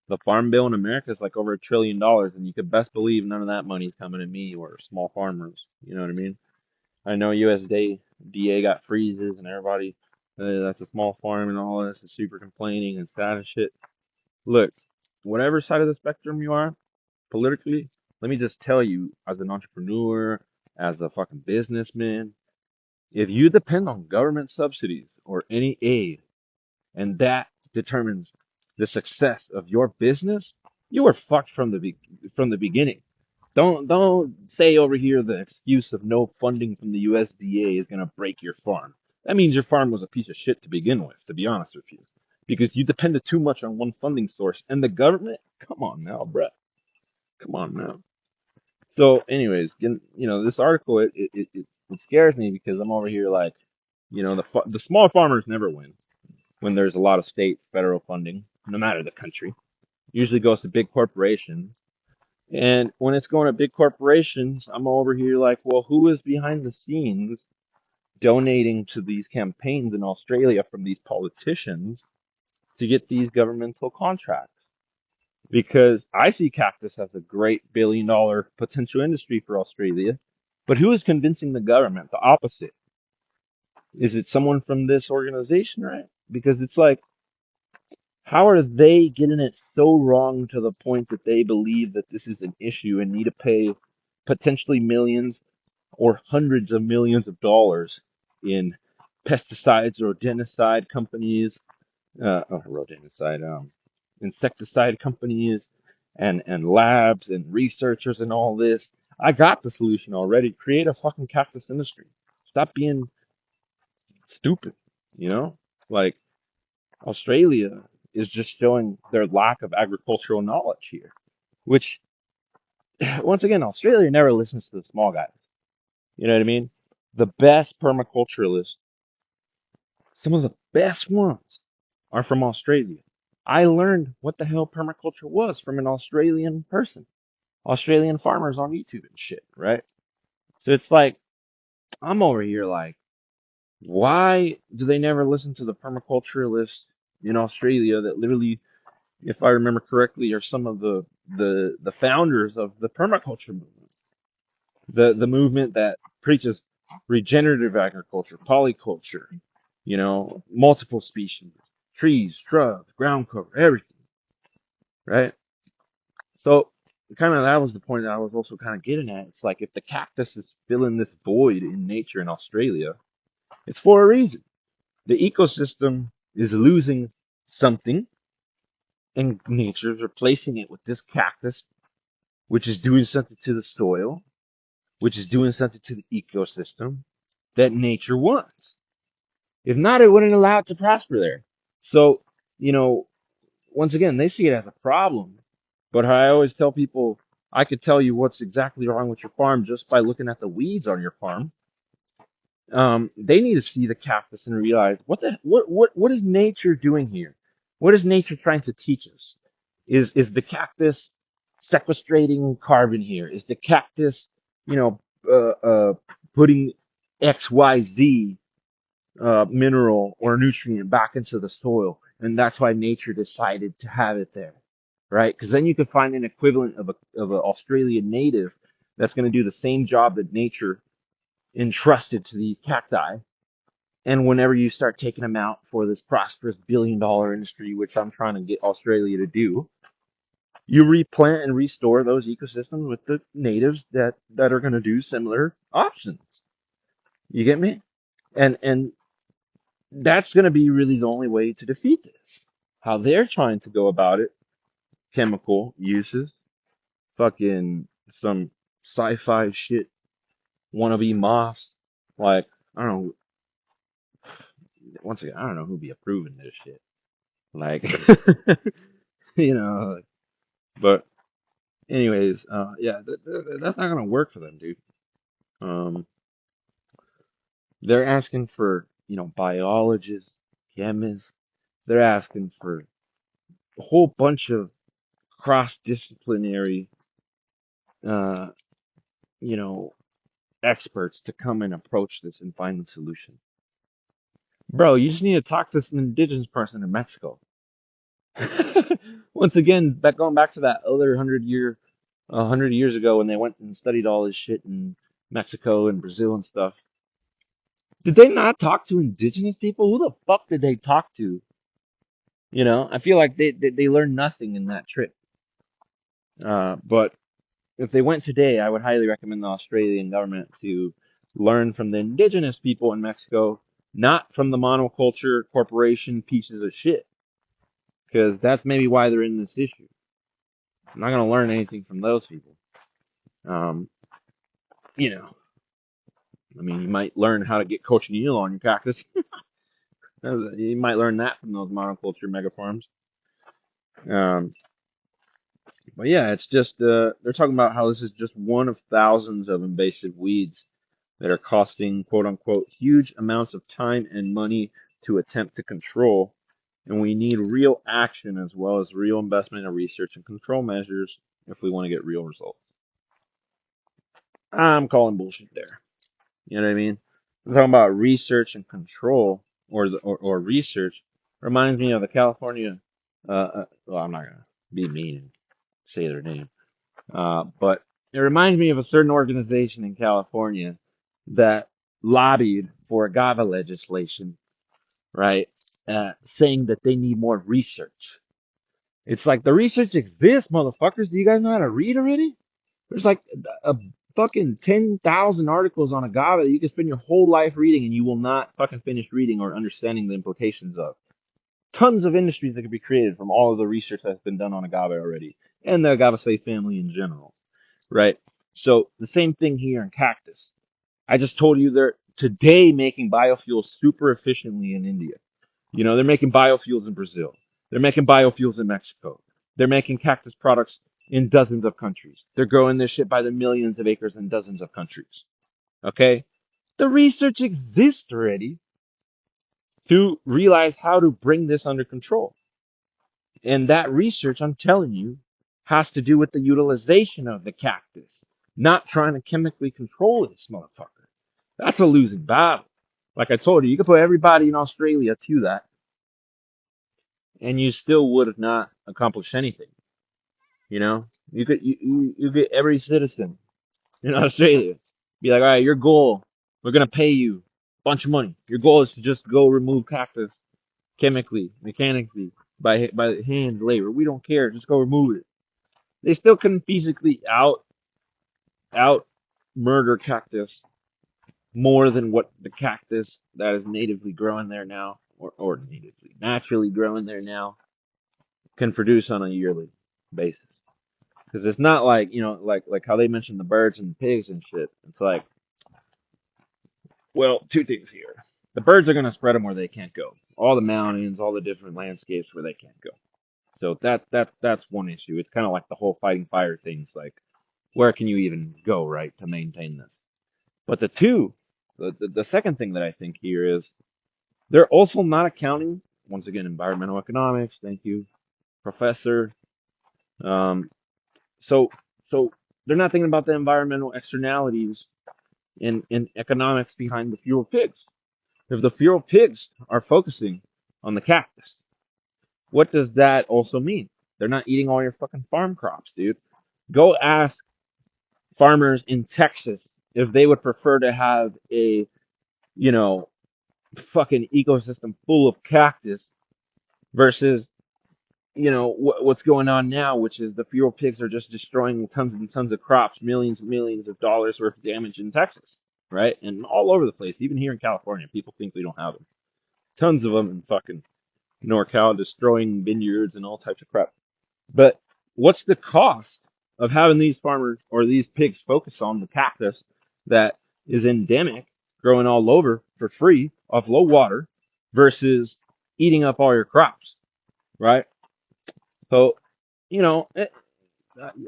the farm bill in America is like over $1 trillion, and you could best believe none of that money's coming to me or small farmers. You know what I mean? I know USDA got freezes and everybody that's a small farm and all this is super complaining and sad and shit. Look, whatever side of the spectrum you are politically, let me just tell you, as an entrepreneur, as a fucking businessman, if you depend on government subsidies or any aid and that determines the success of your business, you were fucked from the beginning. Don't say over here the excuse of no funding from the USDA is gonna break your farm. that means your farm was a piece of shit to begin with, to be honest with you, because you depended too much on one funding source. And the government, come on now, bruh, come on now. So, anyways, this article it scares me because I'm over here like, the small farmers never win when there's a lot of state, federal funding, no matter the country. Usually goes to big corporations. And when it's going to big corporations, I'm over here like, well, who is behind the scenes donating to these campaigns in Australia from these politicians to get these governmental contracts? Because I see cactus as a great billion-dollar potential industry for Australia, but who is convincing the government the opposite? Is it someone from this organization, right? Because it's like, how are they getting it so wrong to the point that they believe that this is an issue and need to pay potentially millions or hundreds of millions of dollars in pesticides or rodenticide companies, rodenticide, insecticide companies, and labs and researchers and all this? I got the solution already. Create a fucking cactus industry. Stop being stupid, you know? Like, Australia is just showing their lack of agricultural knowledge here, which, once again, Australia never listens to the small guys. You know what I mean? The best permaculturalists, some of the best ones, are from Australia. I learned what the hell permaculture was from an Australian person, Australian farmers on YouTube and shit, right? So it's like, I'm over here like, why do they never listen to the permaculturalists in Australia that literally, if I remember correctly, are some of the founders of the permaculture movement, the movement that preaches regenerative agriculture, polyculture, multiple species, trees, shrubs, ground cover, everything, right? So kind of that was the point that I was also kind of getting at. It's like if the cactus is filling this void in nature in Australia, it's for a reason. The ecosystem is losing something, and nature is replacing it with this cactus, which is doing something to the soil, which is doing something to the ecosystem that nature wants. If not, it wouldn't allow it to prosper there. So, you know, once again, they see it as a problem. But I always tell people, I could tell you what's exactly wrong with your farm just by looking at the weeds on your farm. They need to see the cactus and realize what is nature doing here? What is nature trying to teach us? Is the cactus sequestrating carbon here? Is the cactus, you know, putting XYZ mineral or nutrient back into the soil, and that's why nature decided to have it there, right? Because then you could find an equivalent of an Australian native that's going to do the same job that nature entrusted to these cacti. And whenever you start taking them out for this prosperous billion-dollar industry, which I'm trying to get Australia to do, you replant and restore those ecosystems with the natives that are going to do similar options. You get me? And that's going to be really the only way to defeat this. How they're trying to go about it, chemical uses, fucking some sci-fi shit, wannabe moths. Like, I don't know, once again, I don't know who be approving this shit. Like, you know, but anyways, yeah, that's not gonna work for them, dude. Um, they're asking for, biologists, chemists. They're asking for a whole bunch of cross-disciplinary, uh, you know, experts to come and approach this and find the solution. Bro, you just need to talk to some indigenous person in Mexico. Once again, going back to that other 100 years ago when they went and studied all this shit in Mexico and Brazil and stuff. Did they not talk to indigenous people? Who the fuck did they talk to? I feel like they learned nothing in that trip. But if they went today, I would highly recommend the Australian government to learn from the indigenous people in Mexico, not from the monoculture corporation pieces of shit, because that's maybe why they're in this issue. I'm not gonna learn anything from those people. Um, you know, I mean, you might learn how to get cochineal on your cactus. You might learn that from those monoculture megafarms. Um, but yeah, it's just they're talking about how this is just one of thousands of invasive weeds that are costing quote unquote huge amounts of time and money to attempt to control. And we need real action as well as real investment in research and control measures if we want to get real results. I'm calling bullshit there. You know what I mean? I'm talking about research and control, or research reminds me of the California. Well, I'm not gonna be mean and say their name, but it reminds me of a certain organization in California that lobbied for agave legislation, right? Saying that they need more research. It's like the research exists, motherfuckers. Do you guys know how to read already? There's like a fucking 10,000 articles on agave that you can spend your whole life reading and you will not fucking finish reading or understanding the implications of. Tons of industries that could be created from all of the research that's been done on agave already and the agave family in general, right? So the same thing here in cactus. I just told you they're today making biofuels super efficiently in India. You know, they're making biofuels in Brazil. They're making biofuels in Mexico. They're making cactus products in dozens of countries. They're growing this shit by the millions of acres in dozens of countries. Okay? The research exists already to realize how to bring this under control. And that research, I'm telling you, has to do with the utilization of the cactus, not trying to chemically control this motherfucker. That's a losing battle. Like I told you, you could put everybody in Australia to that, and you still would have not accomplished anything. You know, you get every citizen in Australia be like, all right, your goal, we're gonna pay you a bunch of money. Your goal is to just go remove cactus chemically, mechanically, by hand labor. We don't care, just go remove it. They still couldn't physically out murder cactus more than what the cactus that is natively growing there now, or natively naturally growing there now, can produce on a yearly basis. Because it's not like, like how they mentioned the birds and the pigs and shit. It's like, well, two things here. The birds are going to spread them where they can't go. All the mountains, all the different landscapes where they can't go. So that's one issue. It's kind of like the whole fighting fire things. Like, where can you even go, right, to maintain this? But the second thing that I think here is they're also not accounting, once again, environmental economics. Thank you, professor. Um, so so they're not thinking about the environmental externalities and economics behind the feral pigs. If the feral pigs are focusing on the cactus, what does that also mean? They're not eating all your fucking farm crops, dude. Go ask farmers in Texas if they would prefer to have a, you know, fucking ecosystem full of cactus versus, what's going on now, which is the feral pigs are just destroying tons and tons of crops, millions and millions of dollars worth of damage in Texas, right? And all over the place, even here in California, people think we don't have them. Tons of them in fucking NorCal, destroying vineyards and all types of crap. But what's the cost of having these farmers or these pigs focus on the cactus that is endemic, growing all over for free off low water versus eating up all your crops, right? So, you know, it,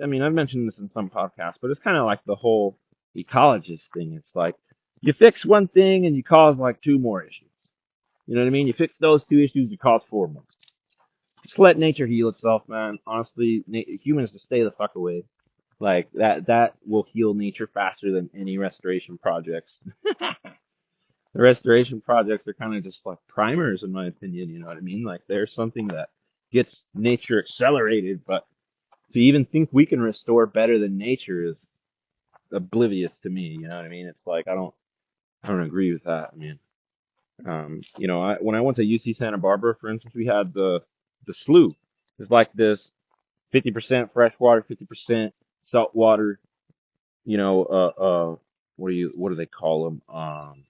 I mean, I've mentioned this in some podcasts, but it's kind of like the whole ecologist thing. It's like you fix one thing and you cause like two more issues. You know what I mean? You fix those two issues, you cause four more. Just let nature heal itself, man. Honestly, humans just stay the fuck away. Like that will heal nature faster than any restoration projects. The restoration projects are kind of just like primers, in my opinion. You know what I mean? Like there's something that gets nature accelerated, but to even think we can restore better than nature is oblivious to me. You know what I mean? It's like I don't agree with that. I mean, when I went to UC Santa Barbara, for instance, we had the slough. It's like this 50% freshwater, 50% saltwater. You know, what do they call them?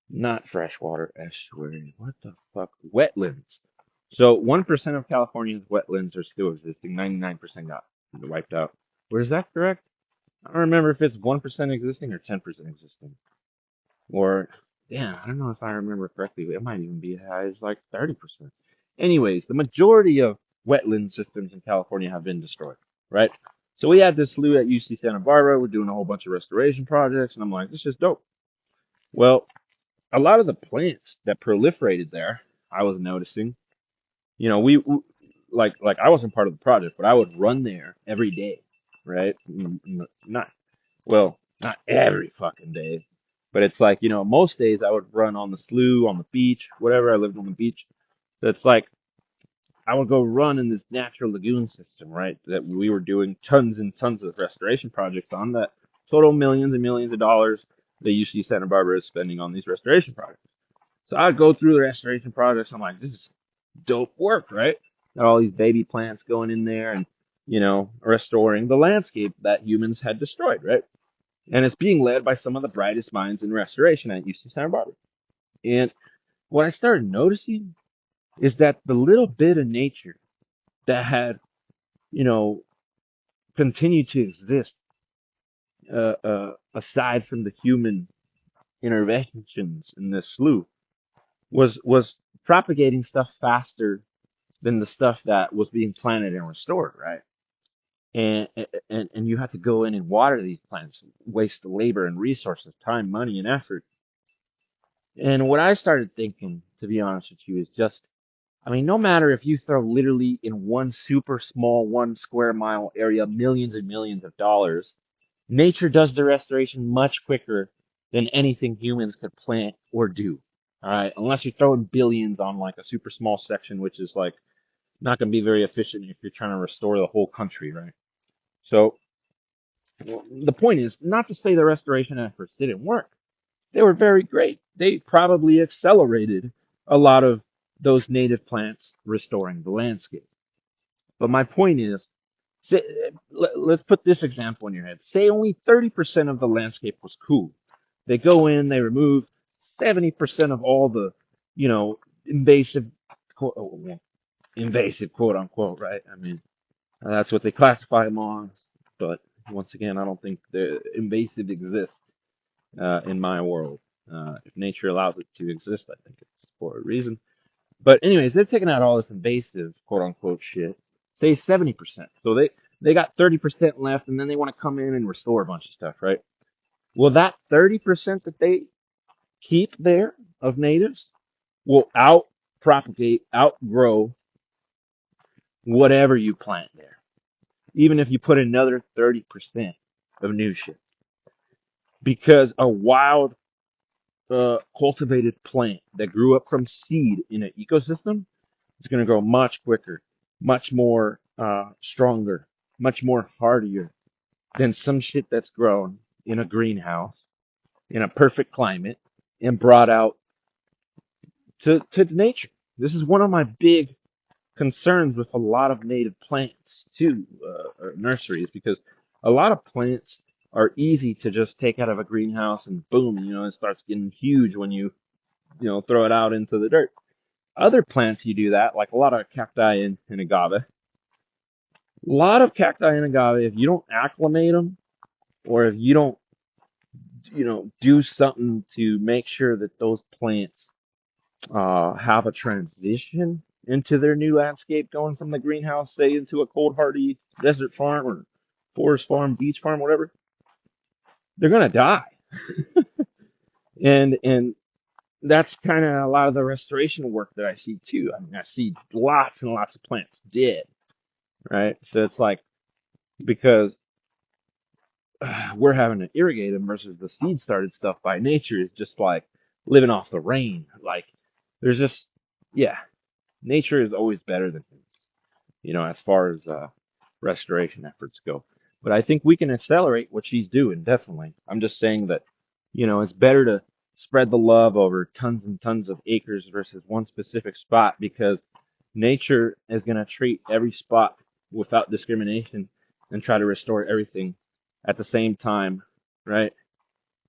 Not freshwater estuary. What the fuck? Wetlands. So 1% of California's wetlands are still existing. 99% got wiped out. Or is that correct? I don't remember if it's 1% existing or 10% existing. Or, yeah, I don't know if I remember correctly, but it might even be as high as like 30%. Anyways, the majority of wetland systems in California have been destroyed, right? So we had this slough at UC Santa Barbara. We're doing a whole bunch of restoration projects, and I'm like, this is dope. Well, a lot of the plants that proliferated there, I was noticing, you know, like I wasn't part of the project, but I would run there every day, right? Not well, not every fucking day, but it's like, most days I would run on the slough, on the beach, whatever. I lived on the beach. So it's like I would go run in this natural lagoon system, right? That we were doing tons and tons of restoration projects on that total millions and millions of dollars that UC Santa Barbara is spending on these restoration projects. So I'd go through the restoration projects. I'm like, this is dope work, right? Got all these baby plants going in there and, restoring the landscape that humans had destroyed, right? And it's being led by some of the brightest minds in restoration at UC Santa Barbara. And what I started noticing is that the little bit of nature that had, you know, continued to exist, aside from the human interventions in this slough, was propagating stuff faster than the stuff that was being planted and restored, right? And you have to go in and water these plants, waste labor and resources, time, money, and effort. And what I started thinking, to be honest with you, is just, I mean, no matter if you throw literally in one super small 1 square mile area millions and millions of dollars, nature does the restoration much quicker than anything humans could plant or do. All right, unless you're throwing billions on like a super small section, which is like not going to be very efficient if you're trying to restore the whole country, right? So the point is not to say the restoration efforts didn't work. They were very great. They probably accelerated a lot of those native plants restoring the landscape. But my point is, say, let's put this example in your head. Say only 30% of the landscape was cool. They go in, they remove 70% of all the, invasive, invasive quote unquote, right? I mean, that's what they classify them as. But once again, I don't think the invasive exists in my world. If nature allows it to exist, I think it's for a reason. But anyways, they're taking out all this invasive quote unquote shit. Say 70%. So they got 30% left, and then they want to come in and restore a bunch of stuff, right? Well, that 30% that they keep there of natives will out propagate, outgrow whatever you plant there. Even if you put another 30% of new shit. Because a wild cultivated plant that grew up from seed in an ecosystem is going to grow much quicker, much more stronger, much more hardier than some shit that's grown in a greenhouse in a perfect climate and brought out to nature. This is one of my big concerns with a lot of native plants too, or nurseries, because a lot of plants are easy to just take out of a greenhouse and boom, it starts getting huge when you throw it out into the dirt. Other plants you do that, like a lot of cacti and agave. A lot of cacti and agave, if you don't acclimate them, or if you don't, do something to make sure that those plants have a transition into their new landscape, going from the greenhouse, say, into a cold hardy desert farm or forest farm, beach farm, whatever, they're gonna die. And that's kind of a lot of the restoration work that I see too. I mean, I see lots and lots of plants dead, right? So it's like because we're having to irrigate them versus the seed started stuff by nature is just like living off the rain. Like there's just yeah, nature is always better than humans, as far as restoration efforts go. But I think we can accelerate what she's doing, definitely. I'm just saying that, it's better to spread the love over tons and tons of acres versus one specific spot because nature is going to treat every spot without discrimination and try to restore everything at the same time, right?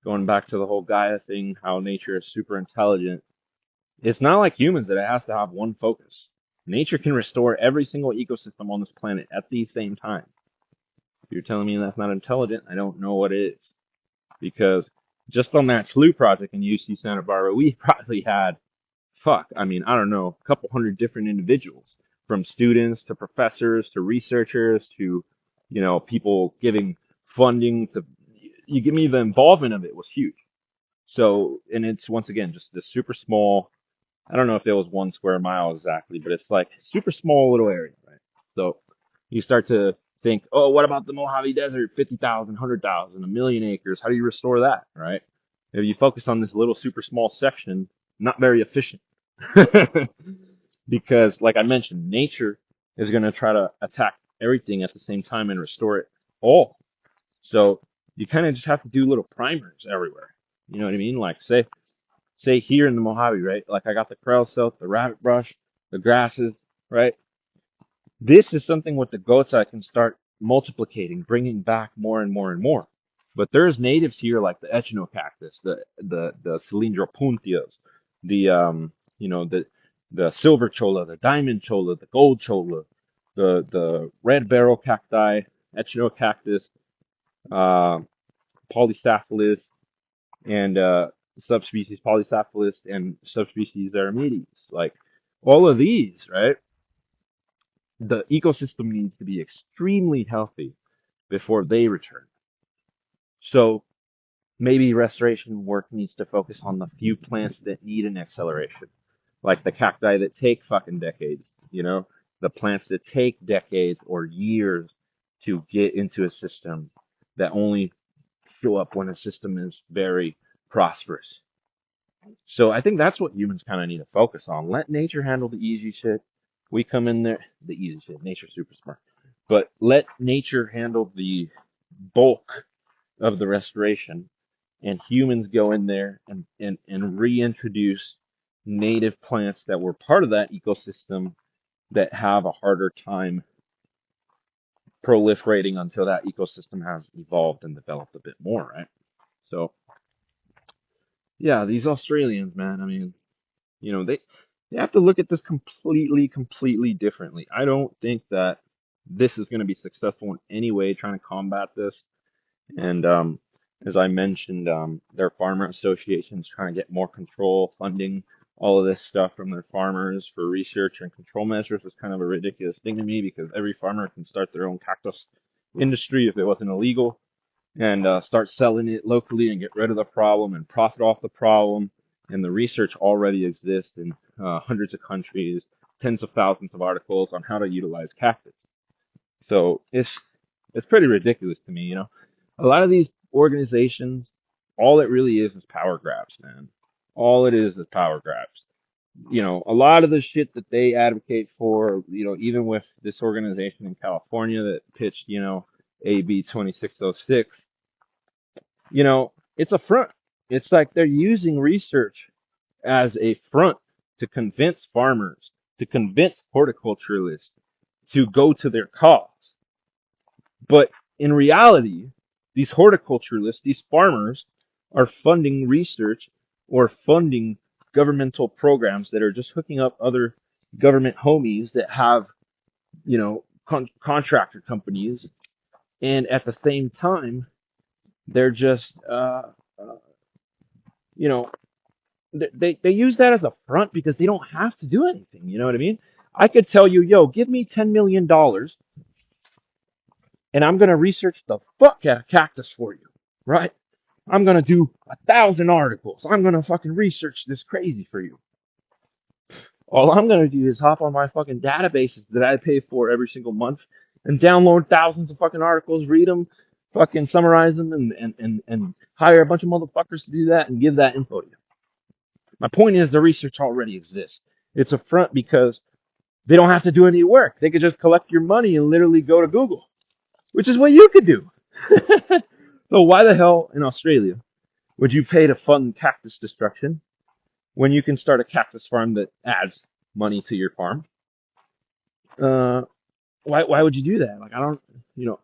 Going back to the whole Gaia thing, how nature is super intelligent. It's not like humans that it has to have one focus. Nature can restore every single ecosystem on this planet at the same time You're telling me that's not intelligent? I don't know what is. Because just on that SLU project in UC Santa Barbara, we probably had, fuck, I mean, I don't know, a couple hundred different individuals, from students to professors to researchers to, people giving funding to, you give me the involvement of it was huge. So, and it's once again just this super small, I don't know if it was 1 square mile exactly, but it's like super small little area, right? So you start to think, oh, what about the Mojave Desert? 50,000, 100,000, a million acres. How do you restore that, right? If you focus on this little super small section, not very efficient. Because, like I mentioned, nature is going to try to attack everything at the same time and restore it all. So you kind of just have to do little primers everywhere. You know what I mean? Like say here in the Mojave, right? Like I got the quail silk, the rabbit brush, the grasses, right? This is something with the goats I can start multiplicating, bringing back more and more and more. But there's natives here like the echinocactus, the cylindro puntios, the the silver cholla, the diamond cholla, the gold cholla, the red barrel cacti, echinocactus, uh, polycephalus, and subspecies Polycephalus and subspecies Aramides. Like all of these, right? The ecosystem needs to be extremely healthy before they return. So maybe restoration work needs to focus on the few plants that need an acceleration, like the cacti that take fucking decades, the plants that take decades or years to get into a system that only show up when a system is very prosperous. So I think that's what humans kind of need to focus on. Let nature handle the easy shit. We come in there, the easy shit. Nature's super smart. But let nature handle the bulk of the restoration, and humans go in there and reintroduce native plants that were part of that ecosystem that have a harder time proliferating until that ecosystem has evolved and developed a bit more, right? So, yeah, these Australians, man, I mean, they have to look at this completely differently. I don't think that this is going to be successful in any way trying to combat this. And as I mentioned, their farmer associations trying to get more control, funding, all of this stuff from their farmers for research and control measures was kind of a ridiculous thing to me because every farmer can start their own cactus industry if it wasn't illegal and start selling it locally and get rid of the problem and profit off the problem. And the research already exists in hundreds of countries, tens of thousands of articles on how to utilize cactus. So it's pretty ridiculous to me. A lot of these organizations, all it really is power grabs, man. All it is power grabs. A lot of the shit that they advocate for, even with this organization in California that pitched, AB 2606, it's a front. It's like they're using research as a front to convince farmers, to convince horticulturalists to go to their cause. But in reality, these horticulturalists, these farmers, are funding research or funding governmental programs that are just hooking up other government homies that have, contractor companies. And at the same time, they're just, uh, you know, they use that as a front because they don't have to do anything. You know what I mean? I could tell you, yo, give me $10 million and I'm gonna research the fuck out of cactus for you, right? I'm gonna do 1,000 articles. I'm gonna fucking research this crazy for you. All I'm gonna do is hop on my fucking databases that I pay for every single month and download thousands of fucking articles, read them, fucking summarize them, and hire a bunch of motherfuckers to do that and give that info to you. My point is the research already exists. It's a front because they don't have to do any work. They could just collect your money and literally go to Google, which is what you could do. So why the hell in Australia would you pay to fund cactus destruction when you can start a cactus farm that adds money to your farm? Uh, why would you do that? Like I don't, you know,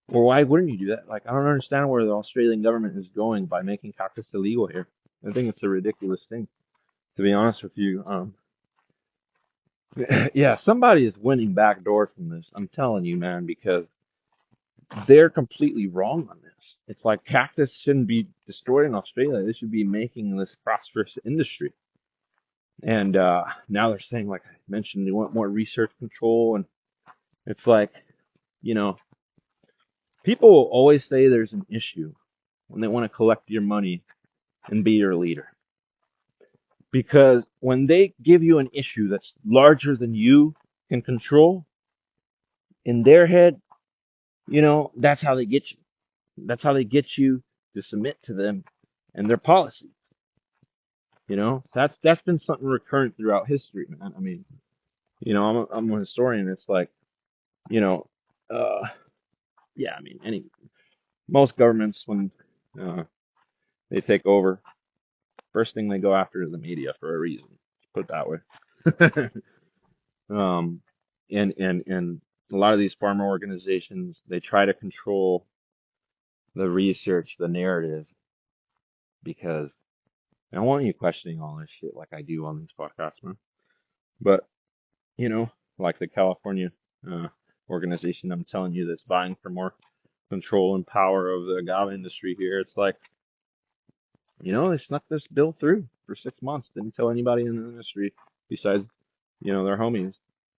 or why wouldn't you do that? Like I don't understand where the Australian government is going by making cactus illegal here. I think it's a ridiculous thing, to be honest with you. Yeah, somebody is winning back door from this. I'm telling you, man, because they're completely wrong on this. It's like cactus shouldn't be destroyed in Australia. They should be making this prosperous industry. And now they're saying, like I mentioned, they want more research control. And it's like, you know, people will always say there's an issue when they want to collect your money and be your leader. Because when they give you an issue that's larger than you can control, in their head, that's how they get you. That's how they get you to submit to them and their policies. That's been something recurrent throughout history, man. I mean, I'm a historian. It's like, you know, uh, yeah. I mean, most governments when uh, they take over, first thing they go after is the media for a reason. Put it that way. um, and a lot of these farmer organizations, they try to control the research, the narrative, because I don't want you questioning all this shit like I do on these podcasts, man. But you know, like the California uh, organization I'm telling you that's vying for more control and power of the agave industry here. It's like, they snuck this bill through for 6 months, didn't tell anybody in the industry besides, their homies.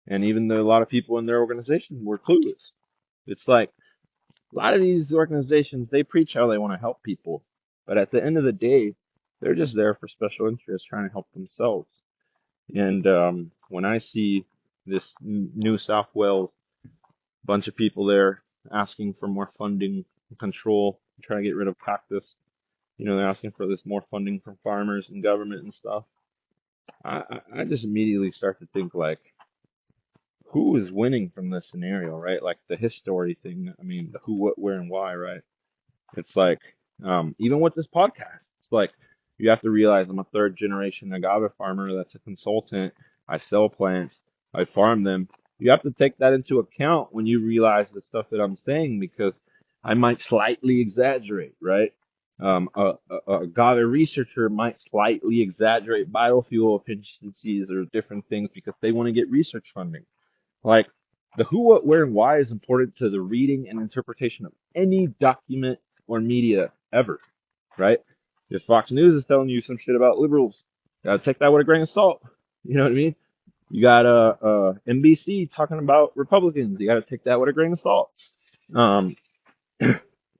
And even though a lot of people in their organization were clueless. It's like a lot of these organizations, they preach how they want to help people, but at the end of the day, they're just there for special interests trying to help themselves. And when I see this New South Wales bunch of people there asking for more funding and control, trying to get rid of cactus, they're asking for this more funding from farmers and government and stuff. I just immediately start to think like, who is winning from this scenario, right? Like the history thing. I mean, the who, what, where, and why, right? It's like, even with this podcast, it's like you have to realize I'm a third generation agave farmer that's a consultant. I sell plants, I farm them. You have to take that into account when you realize the stuff that I'm saying because I might slightly exaggerate, right? A agave researcher might slightly exaggerate biofuel efficiencies or different things because they want to get research funding. Like the who, what, where, and why is important to the reading and interpretation of any document or media ever, right? If Fox News is telling you some shit about liberals, gotta take that with a grain of salt. You know what I mean? You got NBC talking about Republicans. You gotta take that with a grain of salt. Um,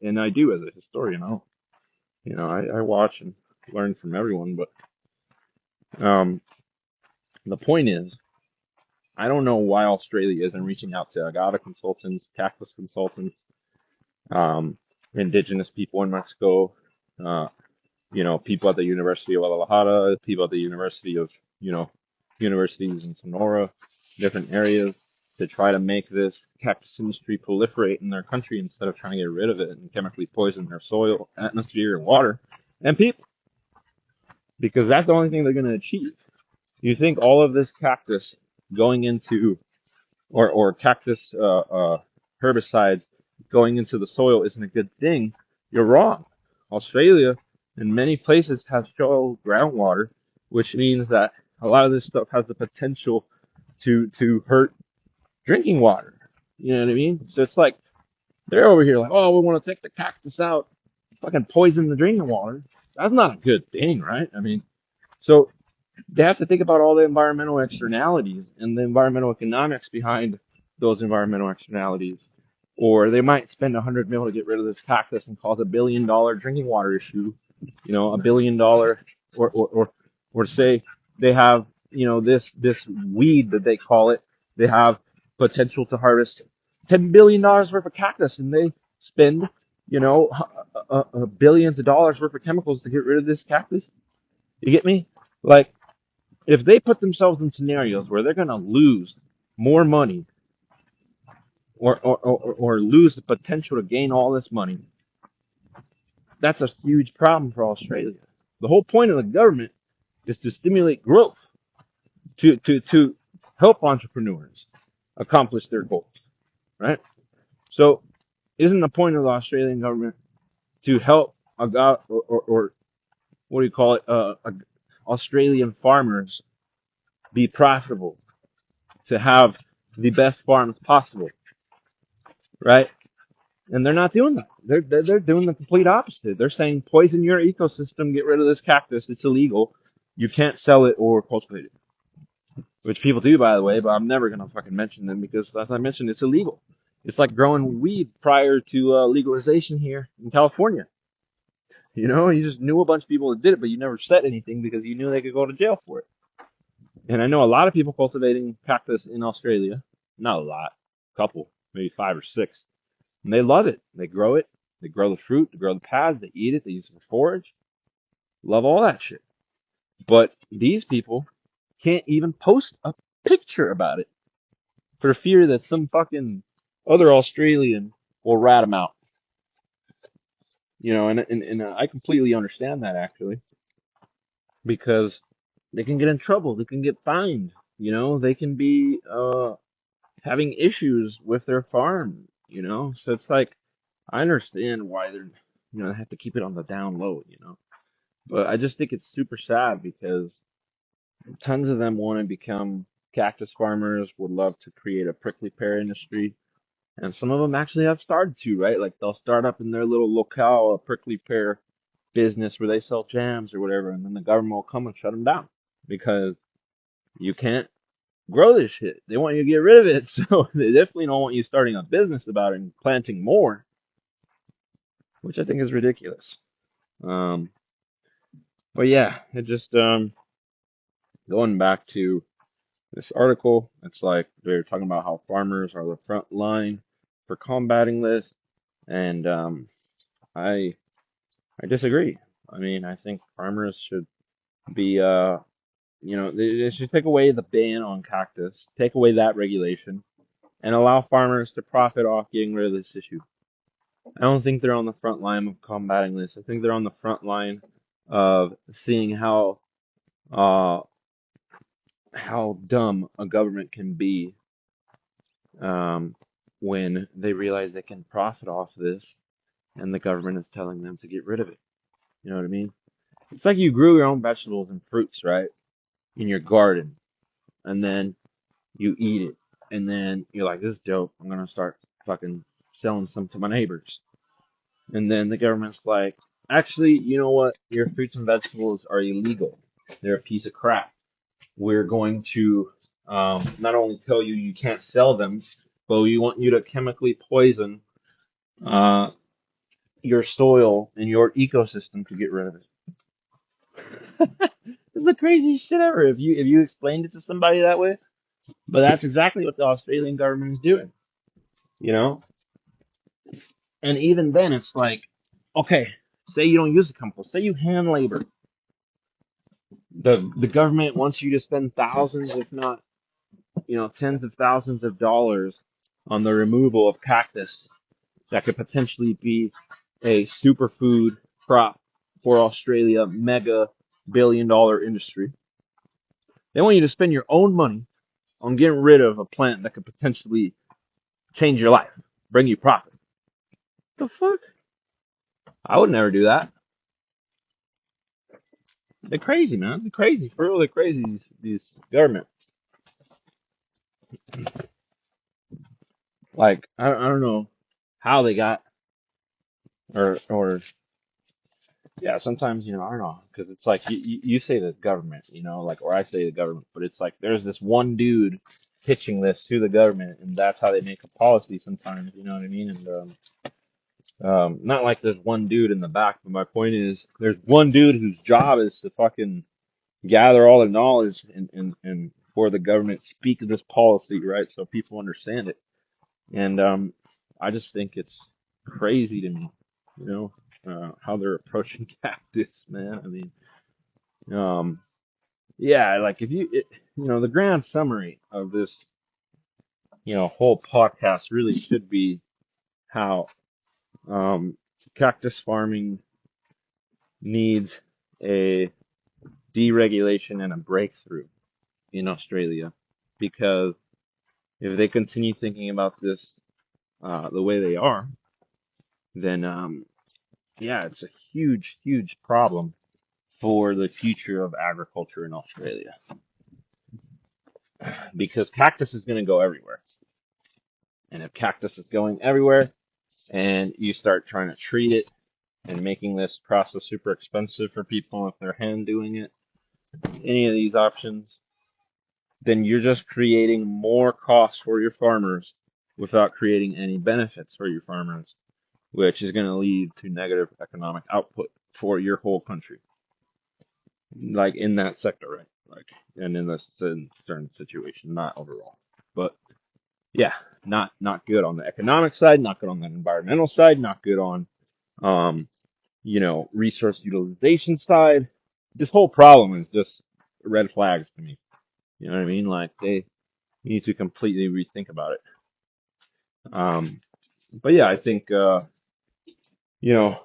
and I do as a historian. I watch and learn from everyone. But um, the point is, I don't know why Australia isn't reaching out to agave consultants, cactus consultants, um, indigenous people in Mexico, uh, people at the University of Guadalajara, people at the University of, universities in Sonora, different areas to try to make this cactus industry proliferate in their country instead of trying to get rid of it and chemically poison their soil, atmosphere, and water and people, because that's the only thing they're going to achieve. You think all of this cactus going into or cactus herbicides going into the soil isn't a good thing, you're wrong. Australia, in many places, has shallow groundwater, which means that a lot of this stuff has the potential to hurt drinking water. You know what I mean? So it's like they're over here like, oh, we want to take the cactus out, fucking poison the drinking water. That's not a good thing, right? I mean, so they have to think about all the environmental externalities and the environmental economics behind those environmental externalities. Or they might spend $100 million to get rid of this cactus and cause $1 billion drinking water issue. $1 billion, or say they have this weed that they call it. They have potential to harvest $10 billion worth of cactus, and they spend billions of dollars worth of chemicals to get rid of this cactus. You get me? Like, if they put themselves in scenarios where they're going to lose more money or lose the potential to gain all this money, that's a huge problem for Australia. The whole point of the government is to stimulate growth, to help entrepreneurs accomplish their goals, right? So, isn't the point of the Australian government to help or what do you call it, Australian farmers be profitable, to have the best farms possible, right? And they're not doing that. They're doing the complete opposite. They're saying poison your ecosystem, get rid of this cactus. It's illegal. You can't sell it or cultivate it, which people do, by the way. But I'm never gonna fucking mention them because, as I mentioned, it's illegal. It's like growing weed prior to legalization here in California. You know, you just knew a bunch of people that did it, but you never said anything because you knew they could go to jail for it. And I know a lot of people cultivating cactus in Australia. Not a lot, a couple, maybe five or six. And they love it. They grow it. They grow the fruit. They grow the pads. They eat it. They use it for forage. Love all that shit. But these people can't even post a picture about it for fear that some fucking other Australian will rat them out. You know, and I completely understand that actually because they can get in trouble. They can get fined. You know, they can be having issues with their farm. You know, so it's like I understand why they're they have to keep it on the down low. You know. But I just think it's super sad because tons of them want to become cactus farmers, would love to create a prickly pear industry. And some of them actually have started to, right? Like they'll start up in their little locale, a prickly pear business where they sell jams or whatever, and then the government will come and shut them down because you can't grow this shit. They want you to get rid of it, so they definitely don't want you starting a business about it and planting more, which I think is ridiculous. Um, but yeah, it just going back to this article, it's like they're talking about how farmers are the front line for combating this, and I I disagree. I mean, I think farmers should be they should take away the ban on cactus, take away that regulation, and allow farmers to profit off getting rid of this issue. I don't think they're on the front line of combating this. I think they're on the front line of seeing uh how dumb a government can be um, when they realize they can profit off this and the government is telling them to get rid of it. You know what I mean? It's like you grew your own vegetables and fruits, right? In your garden, and then you eat it, and then you're like, this is dope. I'm gonna start fucking selling some to my neighbors. And then the government's like, actually, you know what? Your fruits and vegetables are illegal. They're a piece of crap. We're going to not only tell you you can't sell them, but we want you to chemically poison uh, your soil and your ecosystem to get rid of it. This is the craziest shit ever. If you explained it to somebody that way, but that's exactly what the Australian government is doing, you know. And even then, it's like, okay, say you don't use the chemicals, say you hand labor. The government wants you to spend thousands, if not tens of thousands of dollars on the removal of cactus that could potentially be a superfood crop for Australia, mega billion-dollar industry. They want you to spend your own money on getting rid of a plant that could potentially change your life, bring you profit. The fuck? I would never do that. They're crazy, man. They're crazy. For real, they're crazy, these government. Like, I don't know how they got, or yeah, sometimes, I don't know, because it's like you say the government, like, or I say the government, but it's like there's this one dude pitching this to the government, and that's how they make a policy sometimes, you know what I mean? And not like there's one dude in the back, but my point is there's one dude whose job is to fucking gather all the knowledge and for the government speak this policy, right? So people understand it. And I just think it's crazy to me, you know, how they're approaching cactus, man. I mean, um, yeah, like the grand summary of this, whole podcast really should be how um, cactus farming needs a deregulation and a breakthrough in Australia because if they continue thinking about this the way they are, then yeah, it's a huge, huge problem for the future of agriculture in Australia because cactus is going to go everywhere. And if cactus is going everywhere, and you start trying to treat it and making this process super expensive for people if they're hand doing it, any of these options, then you're just creating more costs for your farmers without creating any benefits for your farmers, which is going to lead to negative economic output for your whole country, like in that sector, right? Like, and in this certain situation, not overall. But yeah, not good on the economic side, not good on the environmental side, not good on um, resource utilization side. This whole problem is just red flags to me. You know what I mean? Like they need to completely rethink about it. Um, but yeah, I think you know,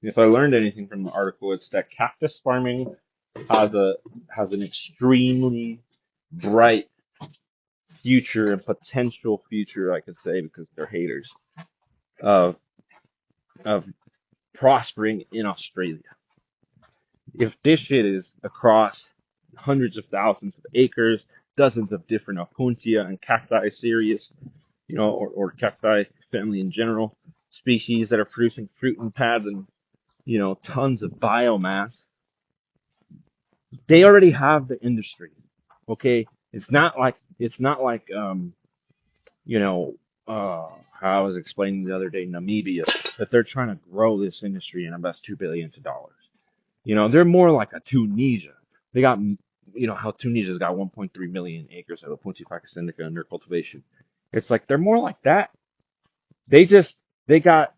if I learned anything from the article, it's that cactus farming has a has an extremely bright future and potential future, I could say, because they're haters of of prospering in Australia. If this shit is across hundreds of thousands of acres, dozens of different opuntia and cacti series, or cacti family in general, species that are producing fruit and pads and tons of biomass, they already have the industry. Okay, it's not like you know how I was explaining the other day, Namibia, that they're trying to grow this industry and invest $2 billion. They're more like a Tunisia. They got, how Tunisia's got 1.3 million acres of Pontifex indica under cultivation. It's like they're more like that. They just they got,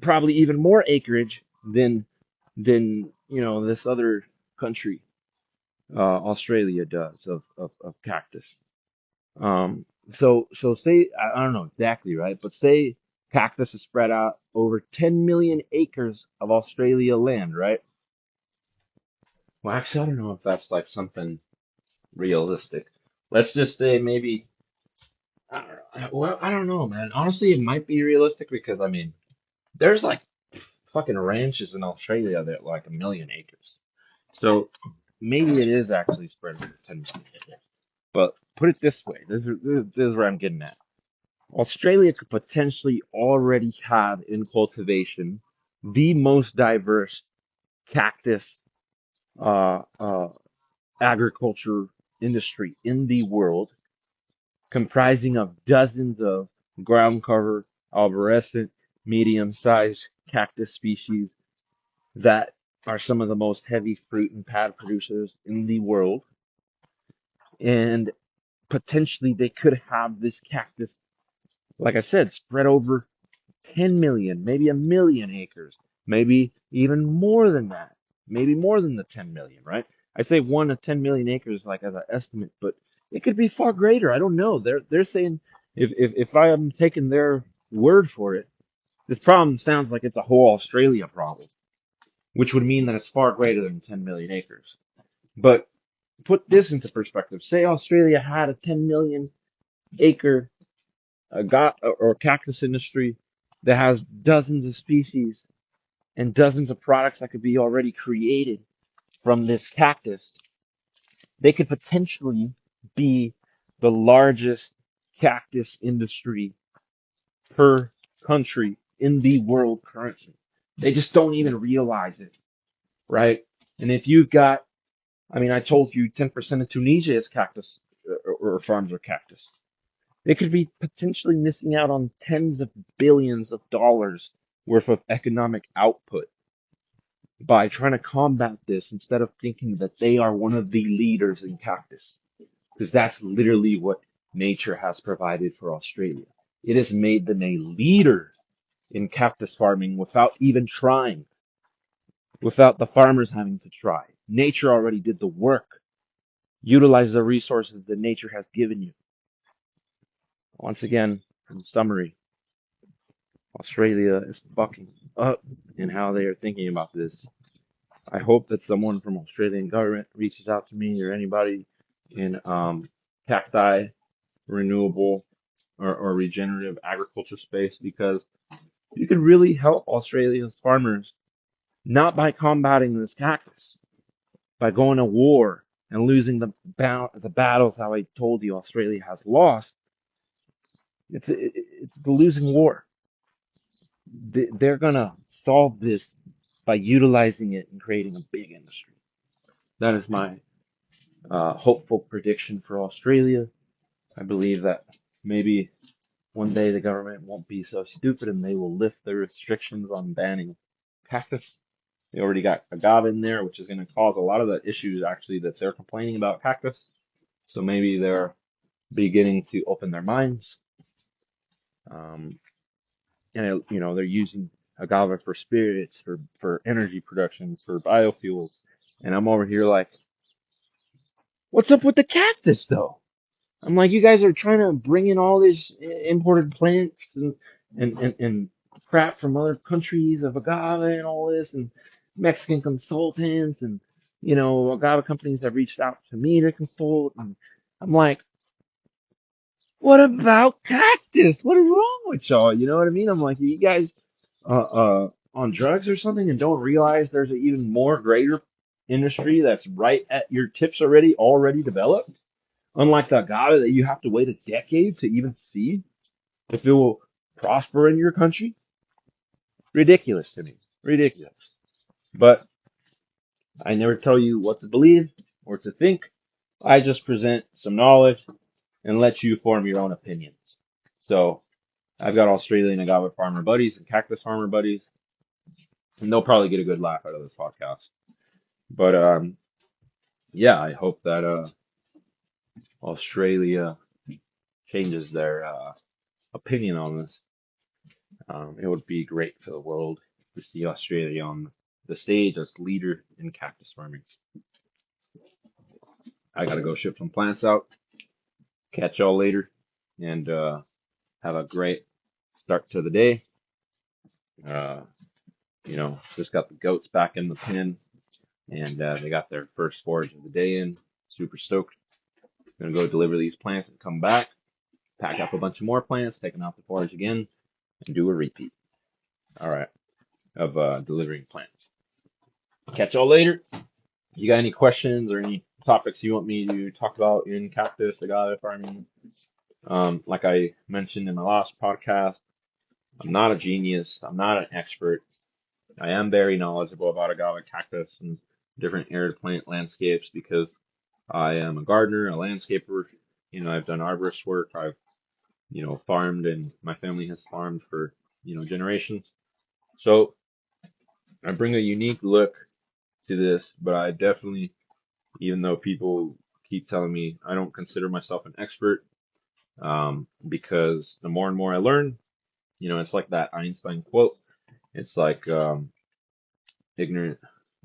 probably even more acreage than this other country, Australia does of cactus. So say I don't know exactly, right, but say cactus is spread out over 10 million acres of Australia land, right? Well, actually, I don't know if that's like something realistic. Let's just say maybe, I don't know. Well, I don't know, man. Honestly, it might be realistic because I mean, there's like fucking ranches in Australia that are like 1 million acres. So maybe it is actually spread over 10 million acres. But put it this way, this is where I'm getting at. Australia could potentially already have in cultivation the most diverse cactus uh, uh, agriculture industry in the world, comprising of dozens of ground cover, arborescent, medium-sized cactus species that are some of the most heavy fruit and pad producers in the world. And potentially they could have this cactus, like I said, spread over 10 million, maybe 1 million acres, maybe even more than that, maybe more than the 10 million, right? I say 1 to 10 million acres, like as an estimate, but it could be far greater. I don't know. They're saying if I am taking their word for it, this problem sounds like it's a whole Australia problem, which would mean that it's far greater than 10 million acres. But put this into perspective. Say Australia had a 10 million acre got or cactus industry that has dozens of species and dozens of products that could be already created from this cactus. They could potentially be the largest cactus industry per country in the world currently. They just don't even realize it, right? And if you've got, I mean, I told you 10% of Tunisia is cactus, or farms are cactus. They could be potentially missing out on tens of billions of dollars worth of economic output by trying to combat this instead of thinking that they are one of the leaders in cactus. Because that's literally what nature has provided for Australia. It has made them a leader in cactus farming without even trying, without the farmers having to try. Nature already did the work. Utilize the resources that nature has given you. Once again, in summary, Australia is fucking up in how they are thinking about this. I hope that someone from Australian government reaches out to me or anybody in cacti, renewable, or regenerative agriculture space, because you could really help Australia's farmers not by combating this cactus, by going to war and losing the battles. How I told you Australia has lost. It's the losing war. they're gonna solve this by utilizing it and creating a big industry. That is my hopeful prediction for Australia. I believe that maybe one day the government won't be so stupid and they will lift the restrictions on banning cactus. They already got agave in there, which is going to cause a lot of the issues actually that they're complaining about cactus. So maybe they're beginning to open their minds. Um, they're using agave for spirits, for energy production, for biofuels. And I'm over here like, what's up with the cactus though? I'm like, you guys are trying to bring in all these imported plants and crap from other countries of agave and all this, and Mexican consultants and agave companies have reached out to me to consult, and I'm like, what about cactus? What is wrong with y'all? You know what I mean? I'm like, are you guys on drugs or something and don't realize there's an even more greater industry that's right at your tips already developed? Unlike the agave that you have to wait a decade to even see if it will prosper in your country. Ridiculous to me. Ridiculous. But I never tell you what to believe or to think. I just present some knowledge and let you form your own opinions. So I've got Australian agave farmer buddies and cactus farmer buddies, and they'll probably get a good laugh out of this podcast. But yeah, I hope that Australia changes their opinion on this. It would be great for the world to see Australia on the stage as leader in cactus farming. I gotta go ship some plants out. Catch y'all later, and have a great start to the day. Uh, just got the goats back in the pen, and they got their first forage of the day in. Super stoked. Gonna go deliver these plants and come back, pack up a bunch of more plants, take them out to forage again, and do a repeat. All right, of delivering plants. Catch y'all later. You got any questions or any topics you want me to talk about in cactus agave farming? Like I mentioned in the last podcast, I'm not a genius. I'm not an expert. I am very knowledgeable about agave cactus and different arid plant landscapes because I am a gardener, a landscaper. I've done arborist work. I've, farmed, and my family has farmed for, generations. So I bring a unique look to this, but I definitely, even though people keep telling me I don't consider myself an expert, because the more and more I learn, it's like that Einstein quote. It's like ignorant,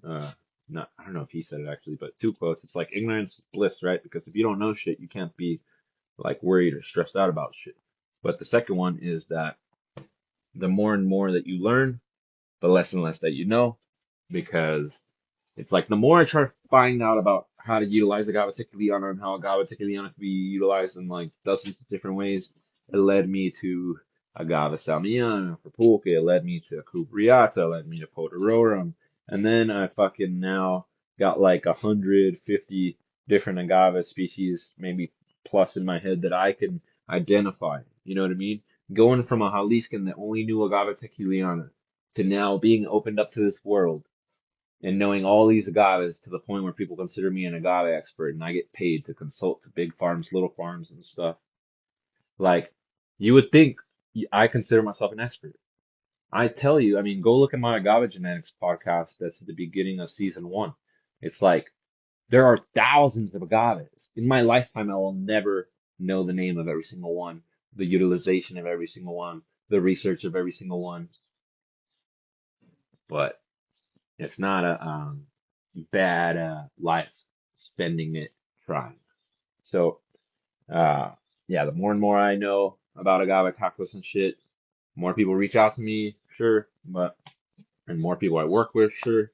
uh, not I don't know if he said it actually, but two quotes. It's like ignorance is bliss, right? Because if you don't know shit, you can't be like worried or stressed out about shit. But the second one is that the more and more that you learn, the less and less that you know, because it's like the more I try to find out about how to utilize agave tequiliana and how agave tequiliana can be utilized in like dozens of different ways, it led me to agave salmiana for pulque, it led me to cubriata, it led me to poterorum, and then I fucking now got like 150 different agave species, maybe plus in my head that I can identify. You know what I mean? Going from a Jaliscan that only knew agave tequiliana to now being opened up to this world and knowing all these agaves to the point where people consider me an agave expert and I get paid to consult to big farms, little farms and stuff. Like, you would think I consider myself an expert. I tell you, I mean, go look at my agave genetics podcast that's at the beginning of season 1. It's like there are thousands of agaves. In my lifetime, I will never know the name of every single one, the utilization of every single one, the research of every single one. But it's not a bad life spending it trying. So, uh, yeah, the more and more I know about agave cactus and shit, more people reach out to me, sure, and more people I work with, sure.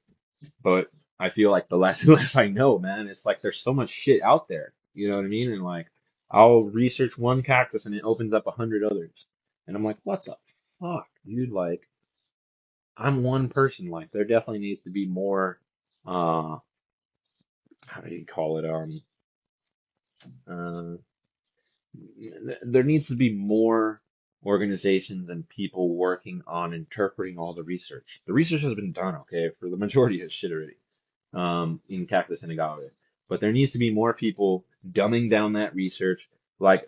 But I feel like the less and less I know, man, it's like there's so much shit out there. You know what I mean? And like, I'll research one cactus and it opens up 100 others, and I'm like, what the fuck, dude? Like, I'm one person. Like, there definitely needs to be more. How do you call it? Uh, there needs to be more organizations and people working on interpreting all the research. The research has been done, okay, for the majority of shit already, in cactus and agave. But there needs to be more people dumbing down that research. I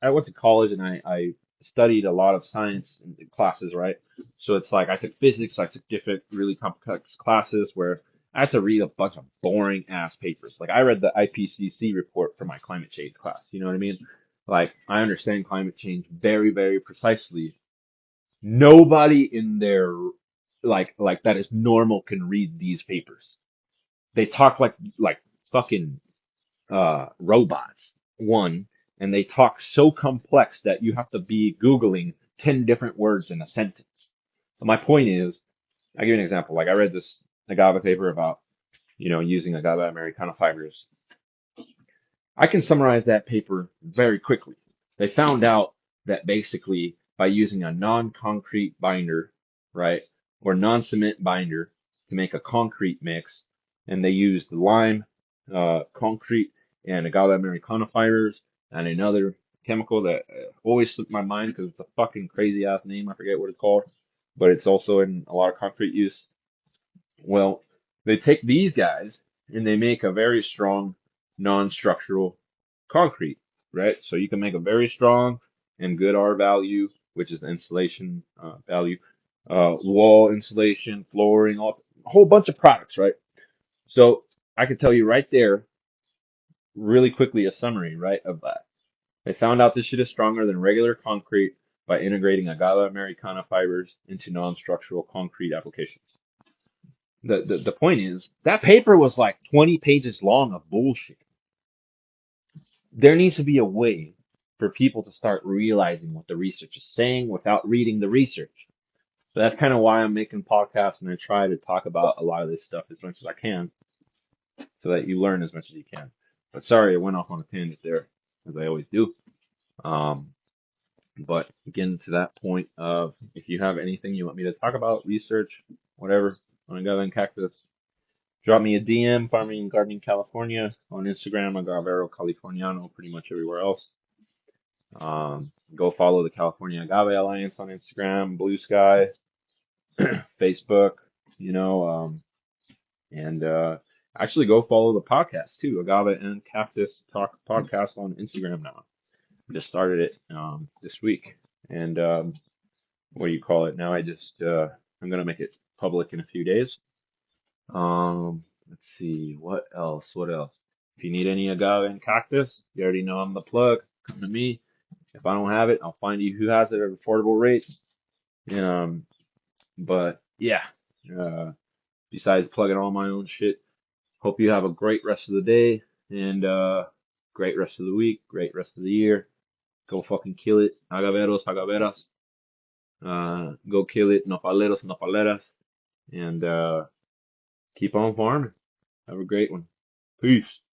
went to college and I studied a lot of science classes, right? So it's like I took physics, I took different really complex classes where I had to read a bunch of boring ass papers. Like I read the IPCC report for my climate change class. You know what I mean? Like I understand climate change very, very precisely. Nobody in their like that is normal can read these papers. They talk like fucking robots. One, and they talk so complex that you have to be Googling 10 different words in a sentence. But my point is, I'll give you an example. Like I read this agave paper about, using agave Americana fibers. I can summarize that paper very quickly. They found out that basically by using a non-concrete binder, right, or non-cement binder to make a concrete mix, and they used lime, concrete, and agave Americana fibers, and another chemical that always slipped my mind because it's a fucking crazy ass name. I forget what it's called, but it's also in a lot of concrete use. Well, they take these guys and they make a very strong non-structural concrete, right? So you can make a very strong and good R value, which is the insulation value, wall insulation, flooring, a whole bunch of products, right? So I could tell you right there, really quickly, a summary, right, of that. They found out this shit is stronger than regular concrete by integrating agave Americana fibers into non-structural concrete applications. The point is that paper was like 20 pages long of bullshit. There needs to be a way for people to start realizing what the research is saying without reading the research. So that's kind of why I'm making podcasts and I try to talk about a lot of this stuff as much as I can so that you learn as much as you can. But sorry, I went off on a tangent there, as I always do. Um, but getting to that point of if you have anything you want me to talk about, research, whatever, on Agave and Cactus, drop me a DM, Farming and Gardening California on Instagram, Agavero Californiano, pretty much everywhere else. Go follow the California Agave Alliance on Instagram, Blue Sky, Facebook, you know, and actually go follow the podcast too, Agave and Cactus Talk podcast on Instagram now. Just started it this week, and what do you call it? Now I'm gonna make it public in a few days. Let's see, what else? What else? If you need any agave and cactus, you already know I'm the plug. Come to me. If I don't have it, I'll find you who has it at affordable rates. Um, but yeah, uh, besides plugging all my own shit, hope you have a great rest of the day and great rest of the week, great rest of the year. Go fucking kill it, agaveros, agaveras. Go kill it, nopaleros, nopaleras, and keep on farming. Have a great one. Peace.